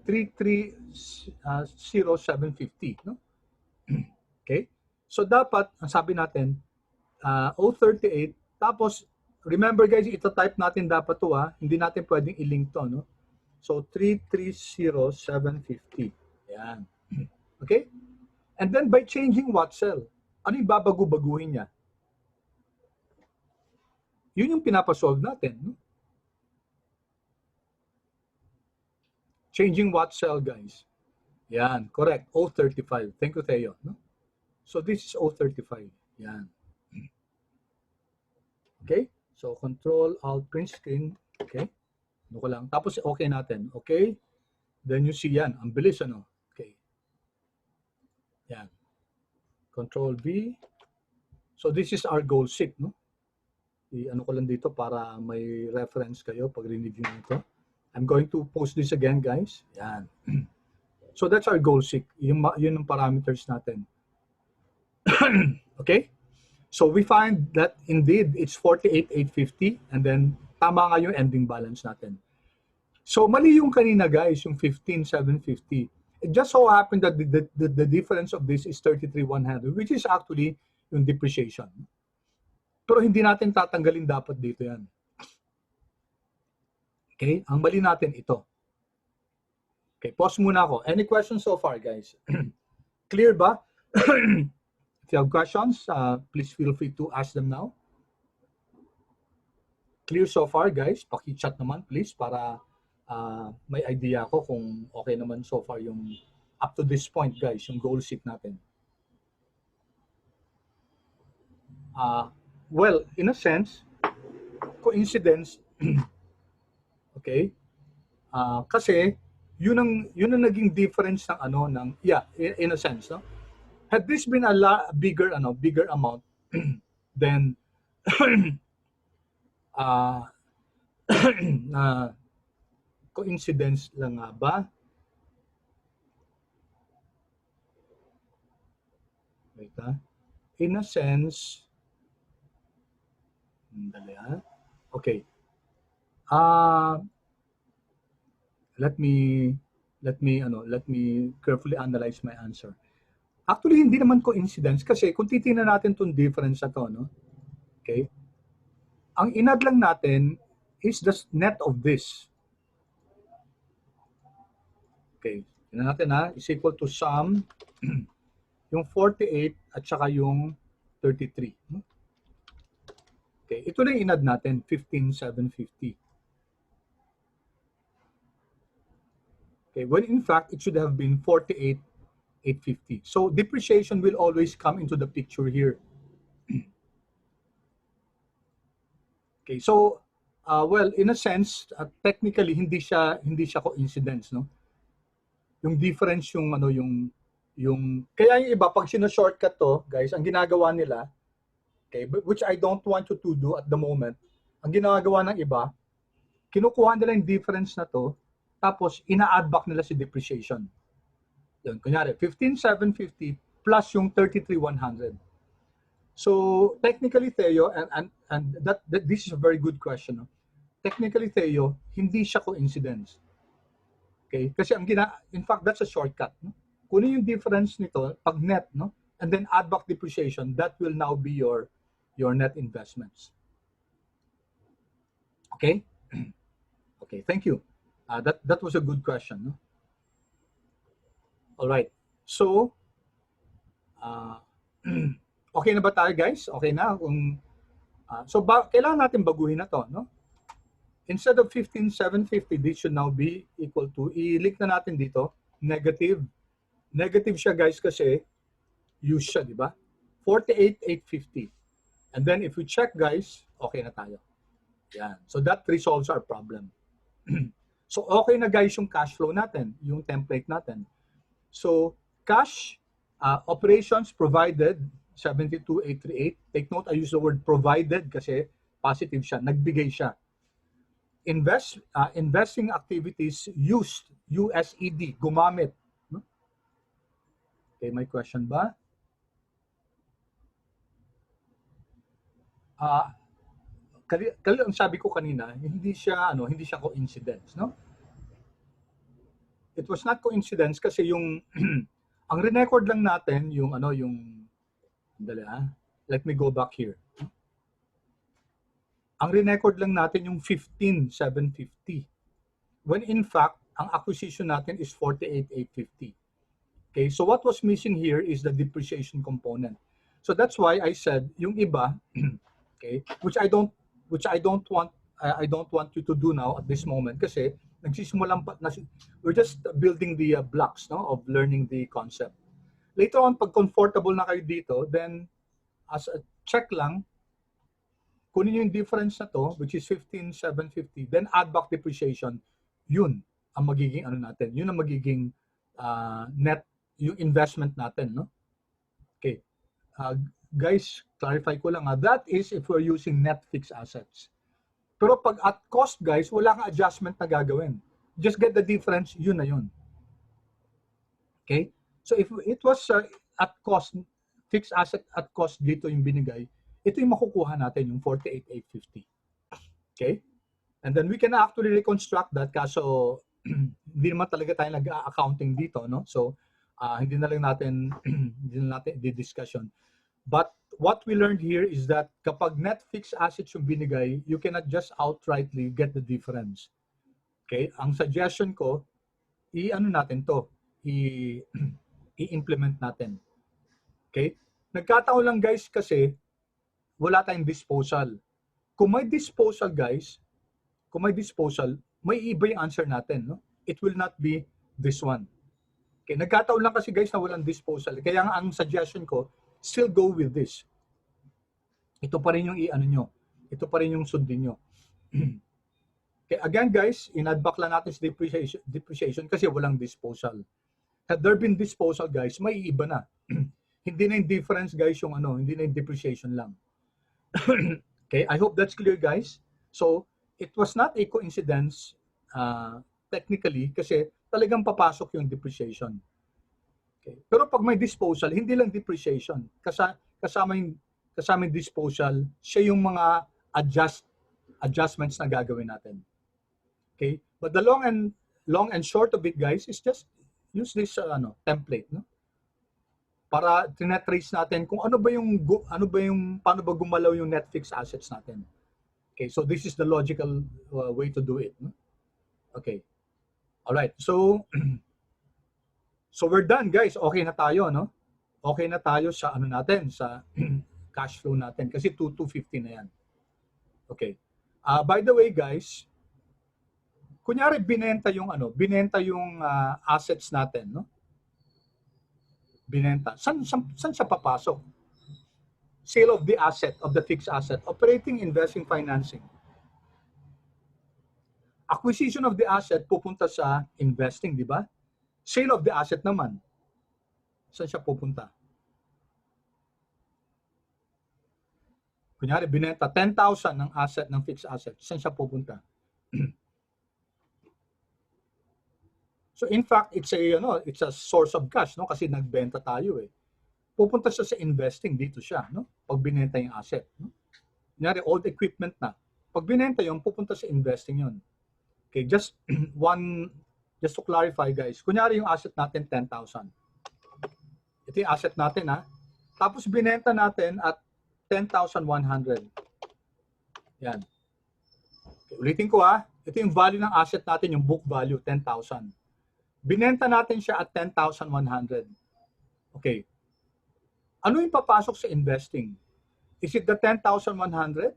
330,750, no? Okay? So dapat, ang sabi natin, 038, tapos, remember guys, ito type natin dapat to, hindi natin pwedeng i-link to, no? So 330,750. Yan. Okay? And then by changing what cell, ano yung babago-baguhin niya? Yun yung pinapasolve natin. No? Changing what cell, guys? Yan, correct. 035. Thank you, Theo. No? So this is 035. Yan. Okay? So control, alt, print screen. Okay? Ano ko lang. Tapos okay natin. Okay? Then you see yan. Ang bilis, ano? Okay. Yan. Control V. So this is our goal seek, no? I-ano ko lang dito para may reference kayo pag review nito. I'm going to post this again, guys. Yan. So that's our goal seek. Yun ang parameters natin. Okay? So we find that indeed it's 48,850 and then tama nga yung ending balance natin. So mali yung kanina, guys, yung 15,750. It just so happened that the difference of this is 33,100, which is actually yung depreciation. Pero hindi natin tatanggalin dapat dito yan. Okay? Ang mali natin ito. Okay, pause muna ako. Any questions so far, guys? Clear ba? If you have questions, please feel free to ask them now. Clear so far, guys? Paki-chat naman, please, para may idea ako kung okay naman so far yung up to this point, guys, yung goal seek natin. Well, in a sense, coincidence, okay? Kasi yun ang naging difference ng ano ng in a sense, no? Had this been a bigger amount, then coincidence lang nga ba? Wait, in a sense, okay. Let me carefully analyze my answer. Actually, hindi naman coincidence kasi kung titingnan natin tong difference na to, no? Okay? Ang inad lang natin is the net of this. Okay. Tingnan natin is equal to sum yung 48 at saka yung 33. No? Okay, ito na yung inad natin, 15,750. Okay, when in fact, it should have been 48,850. So depreciation will always come into the picture here. Okay, so, well, in a sense, technically, hindi siya coincidence, no? Yung difference yung, kaya yung iba, pag sino-shortcut to, guys, ang ginagawa nila, okay, which I don't want you to do at the moment. Ang ginagawa ng iba, kinukuha nila yung difference na to, tapos ina-add back nila si depreciation. Yun, kunyari, 15,750 plus yung 33,100. So, technically, Theo, and that this is a very good question. No? Technically, Theo, hindi siya coincidence. Okay? Kasi in fact, that's a shortcut. No? Kunin yung difference nito, pag net, no? And then add back depreciation, that will now be your net investments. Okay? Okay, thank you. That was a good question. No? All right. So, okay na ba tayo, guys? Okay na. So, kailangan natin baguhin na to. No? Instead of 15,750, this should now be equal to, i-link na natin dito, negative. Negative siya, guys, kasi use siya, di ba? 48,850. And then if we check, guys, okay na tayo. Yan. So that resolves our problem. So okay na, guys, yung cash flow natin, yung template natin. So cash operations provided 72,838. Take note, I use the word provided kasi positive siya, nagbigay siya. Investing activities used, USED, gumamit. Okay, may question ba? Ah, ang sabi ko kanina, hindi siya coincidence, no? It was not coincidence kasi yung ang record lang natin yung dali let me go back here. Ang record lang natin yung 15,750. When in fact, ang acquisition natin is 48,850. Okay, so what was missing here is the depreciation component. So that's why I said yung iba, okay, which I don't want you to do now at this moment kasi nagsisimulan pa na we're just building the blocks, no, of learning the concept. Later on, pag comfortable na kayo dito, then as a check lang, kunin yung difference na to, which is 15,750, then add back depreciation. Yun ang magiging natin. Yun ang magiging net, yung investment natin, no? Okay. Guys, clarify ko lang, that is if we're using net fixed assets. Pero pag at cost, guys, wala kang adjustment na gagawin. Just get the difference, yun na yun. Okay? So if it was at cost, fixed asset at cost dito yung binigay, ito yung makukuha natin, yung 48,850. Okay? And then we can actually reconstruct that kaso hindi naman talaga tayo nag-accounting dito, no? So, hindi na lang natin di-discussion. But what we learned here is that kapag net fixed assets yung binigay, you cannot just outrightly get the difference. Okay? Ang suggestion ko, natin to, i-implement natin. Okay? Nagkataon lang guys kasi wala tayong disposal. Kung may disposal guys, may iba yung answer natin, no? It will not be this one. Okay, nagkataon lang kasi guys na walang disposal. Kaya ang suggestion ko, still go with this. Ito pa rin yung nyo. Ito pa rin yung sundin nyo. Okay, again guys, in-add back lang natin sa depreciation kasi walang disposal. Had there been disposal guys, may iba na. Hindi na yung difference guys yung hindi na yung depreciation lang. Okay, I hope that's clear guys. So, it was not a coincidence technically kasi talagang papasok yung depreciation. Okay. Pero pag may disposal, hindi lang depreciation. Kasama yung disposal, siya yung mga adjustments na gagawin natin. Okay? But the long and short of it guys is just use this template, no? Para tinetrace natin kung paano ba gumalaw yung net fixed assets natin. Okay, so this is the logical way to do it. No? Okay. All right. So we're done, guys. Okay na tayo, no? Okay na tayo sa natin, sa cash flow natin kasi 250 na yan. Okay. By the way, guys, kunyari binenta yung assets natin, no? Binenta. Saan siya papasok? Sale of the asset, of the fixed asset, operating, investing, financing. Acquisition of the asset pupunta sa investing, di ba? Sale of the asset naman, saan siya pupunta? Kunyari, binenta 10,000 ng asset, ng fixed asset, saan siya pupunta? So in fact, it's a source of cash, no? Kasi nagbenta tayo eh. Pupunta siya sa investing, dito siya, no? Pag binenta yung asset, no? Kunyari, old equipment na. Pag binenta yun, pupunta sa investing yun. Okay, just to clarify guys, kunyari yung asset natin 10,000. Ito yung asset natin ha. Tapos binenta natin at 10,100. Yan. Okay, ulitin ko ha. Ito yung value ng asset natin, yung book value, 10,000. Binenta natin siya at 10,100. Okay. Ano yung papasok sa investing? Is it the 10,100?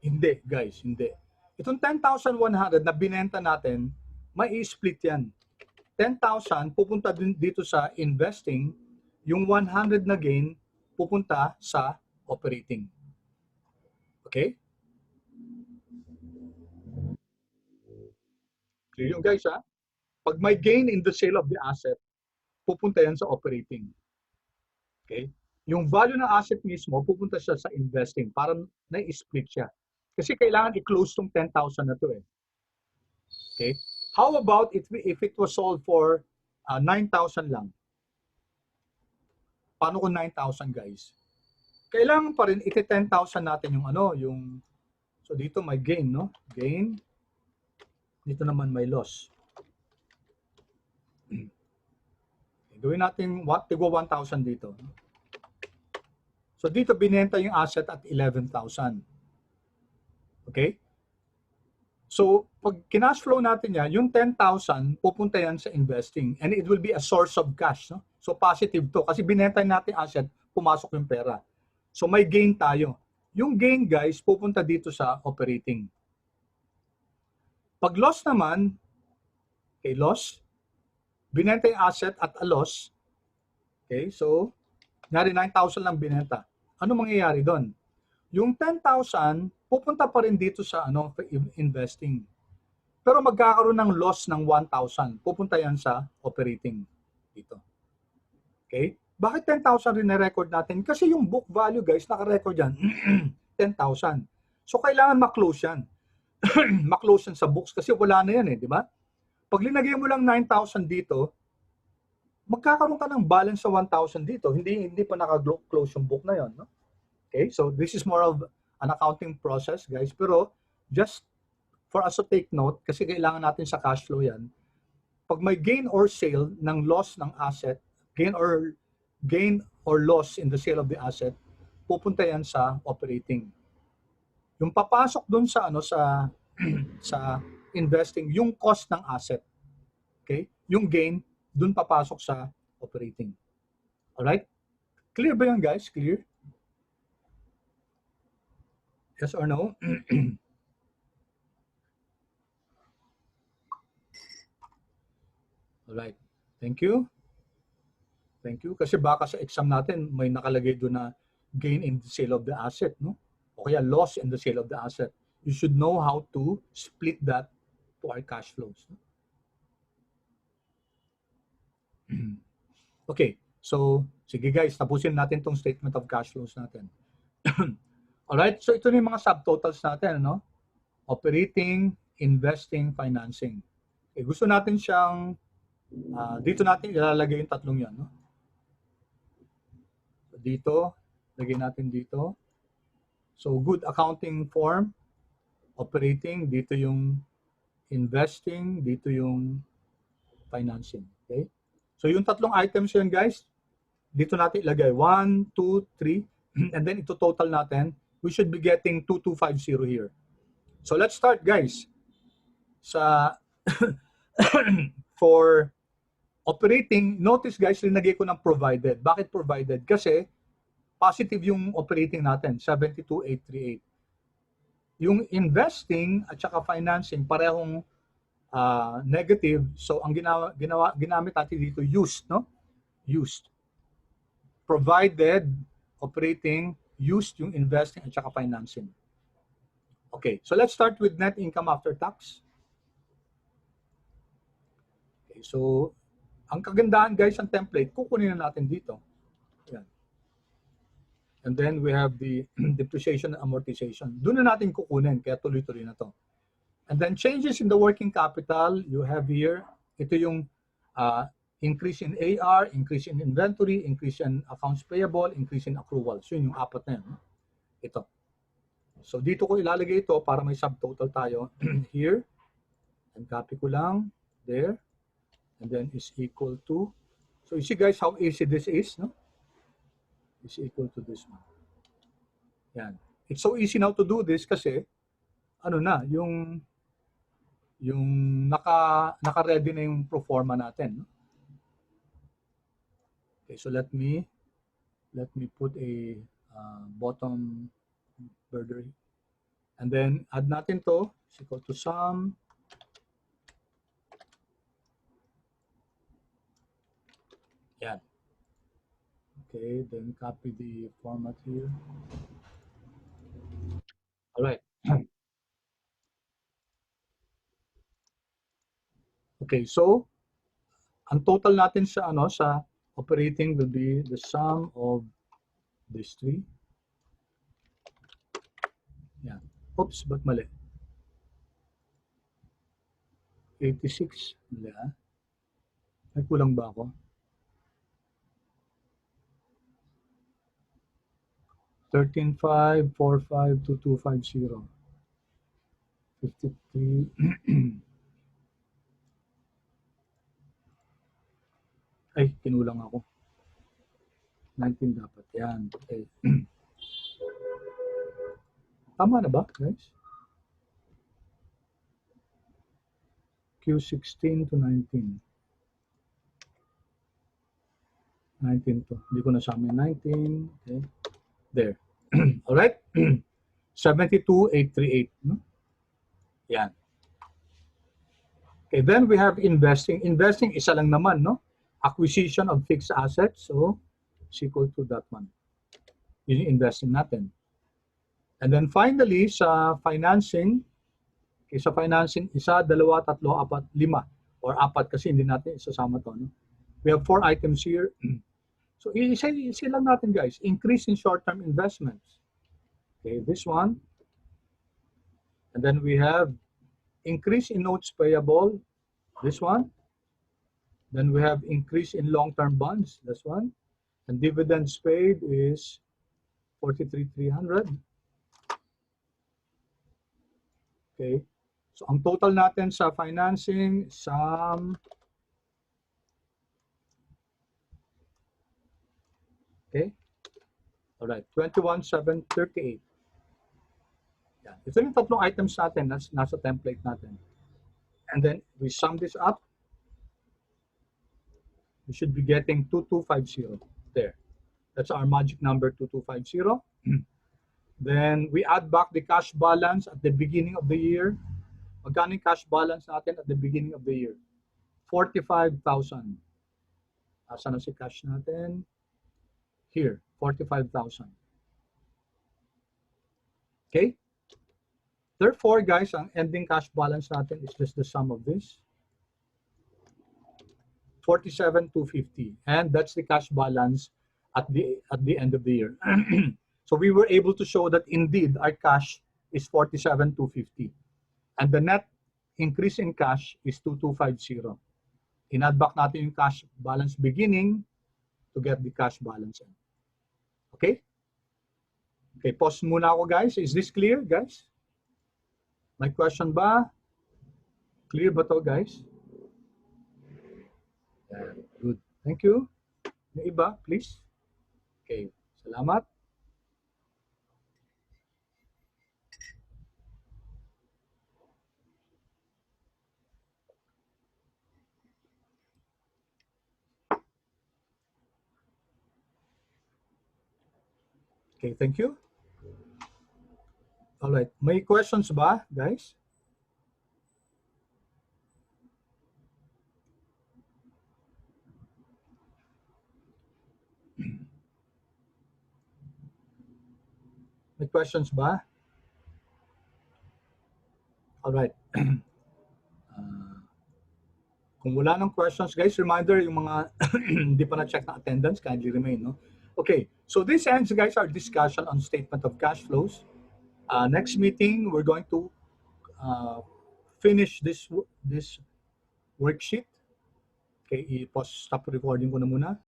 Hindi, guys, hindi. Itong 10,100 na binenta natin, may i-split yan. 10,000 pupunta dito sa investing, yung 100 na gain pupunta sa operating. Okay? Clear yung guys ha? Pag may gain in the sale of the asset, pupunta yan sa operating. Okay? Yung value ng asset mismo, pupunta siya sa investing para na-split siya. Kasi kailangan i-close tong 10,000 na to eh. Okay? How about if it was sold for 9,000 lang? Paano kung 9,000 guys? Kailangan pa rin iti-10,000 natin yung ano, yung so dito may gain, no? Gain. Dito naman may loss. Gawin natin tigwa 1,000 dito. So dito binenta yung asset at 11,000. Okay? So pag kinash flow natin yan, yung 10,000 pupunta yan sa investing and it will be a source of cash. No? So positive to kasi binenta natin asset, pumasok yung pera. So may gain tayo. Yung gain guys pupunta dito sa operating. Pag loss naman, okay, loss, binenta yung asset at a loss. Okay, so nari 9,000 lang binenta. Ano mangyayari doon? Yung 10,000 pupunta pa rin dito sa ano investing. Pero magkakaroon ng loss ng 1,000. Pupunta yan sa operating dito. Okay? Bakit 10,000 rin na-record natin? Kasi yung book value guys, naka-record yan. 10,000. So kailangan ma-close yan. Ma-close yan sa books kasi wala na yan eh, di ba? Pag linagay mo lang 9,000 dito, magkakaroon ka ng balance sa 1,000 dito. Hindi pa naka-close yung book na yon, no? Okay? So this is more of an accounting process, guys. Pero just for us to take note, kasi kailangan natin sa cash flow yan, pag may gain or sale ng loss ng asset, gain or loss in the sale of the asset, pupunta yan sa operating. Yung papasok doon sa ano sa sa investing, yung cost ng asset. Okay? Yung gain doon papasok sa operating. Alright? Clear ba yun guys? Clear? Yes or no? Alright. Thank you. Thank you. Kasi baka sa exam natin may nakalagay doon na gain in the sale of the asset, no? O kaya loss in the sale of the asset. You should know how to split that to our cash flows. No? Okay. So, sige guys, tapusin natin tong statement of cash flows natin. Alright, so ito na yung mga subtotals natin, no? Operating, investing, financing. Okay, gusto natin siyang, dito natin ilalagay yung tatlong yan, no? So, dito, lagay natin dito. So, good accounting form, operating, dito yung investing, dito yung financing. Okay? So, yung tatlong items yan, guys, dito natin ilagay 1, 2, 3, and then ito total natin, we should be getting 2250 here. So, let's start, guys. Sa for operating, notice guys, linagay ko ng provided. Bakit provided? Kasi positive yung operating natin, 72,838. Yung investing at saka financing, parehong negative. So, ang ginamit natin dito, used, no? Used. Provided, operating, used yung investing at saka financing. Okay, so let's start with net income after tax. Okay, so, ang kagandahan guys, ang template, kukunin na natin dito. Yan. And then we have the depreciation and amortization. Doon na natin kukunin, kaya tuloy-tuloy na to. And then changes in the working capital, you have here, ito yung increase in AR, increase in inventory, increase in accounts payable, increase in accruals. So yun yung apat na yun. Ito. So dito ko ilalagay ito para may subtotal tayo. Here, and copy ko lang, there, and then is equal to, so you see guys how easy this is, no? Is equal to this one. Yan. It's so easy now to do this kasi ano na, yung naka-ready na yung pro forma natin. No? Okay, so let me put a bottom border and then add natin to is equal to sum yan. Okay, then copy the format here. All right. Okay, so ang total natin sa sa operating will be the sum of these three. Yeah. Oops, ba't mali? 86. Mali ah. May kulang ba ako? 13,545,2250. 53. Ay, kinulang ako. 19 dapat. Yan. Okay. Tama na ba, guys? Q16 to 19. 19 to. Hindi ko nasama yung 19. Okay. There. Alright? 72,838. No? Yan. Okay, then we have investing. Investing, isa lang naman, no? Acquisition of fixed assets. So, it's equal to that one. Yun yung investing natin. And then finally, sa financing, okay, sa financing, isa, dalawa, tatlo, apat, lima. Or apat kasi hindi natin isasama to. No? We have 4 items here. So, isa lang natin, guys. Increase in short-term investments. Okay, this one. And then we have increase in notes payable. This one. Then we have increase in long-term bonds. This one. And dividends paid is 43,300. Okay. So, ang total natin sa financing, sum. Okay. All right. 21,738. Yan. Ito yung tatlong items natin nasa template natin. And then we sum this up. We should be getting 2250 there. That's our magic number, 2250. Then we add back the cash balance at the beginning of the year. Magkano yung cash balance natin at the beginning of the year? 45,000. Asan na si cash natin? Here, 45,000. Okay? Therefore, guys, ang ending cash balance natin is just the sum of this. 47,250. And that's the cash balance at the end of the year. So we were able to show that indeed our cash is 47,250. And the net increase in cash is 2250. In-add back natin yung cash balance beginning to get the cash balance end. Okay? Okay, pause muna ako, guys. Is this clear, guys? May question ba? Clear ba to, guys? Yeah, good. Thank you. Yung iba, please. Okay, salamat. Okay, thank you. All right. May questions ba, guys? May questions ba? All right. Kung wala ng questions, guys, reminder, yung mga hindi pa na-check na attendance, kindly remain, no? Okay, so this ends, guys, our discussion on statement of cash flows. Next meeting, we're going to finish this worksheet. Okay, i-pause, stop recording ko na muna.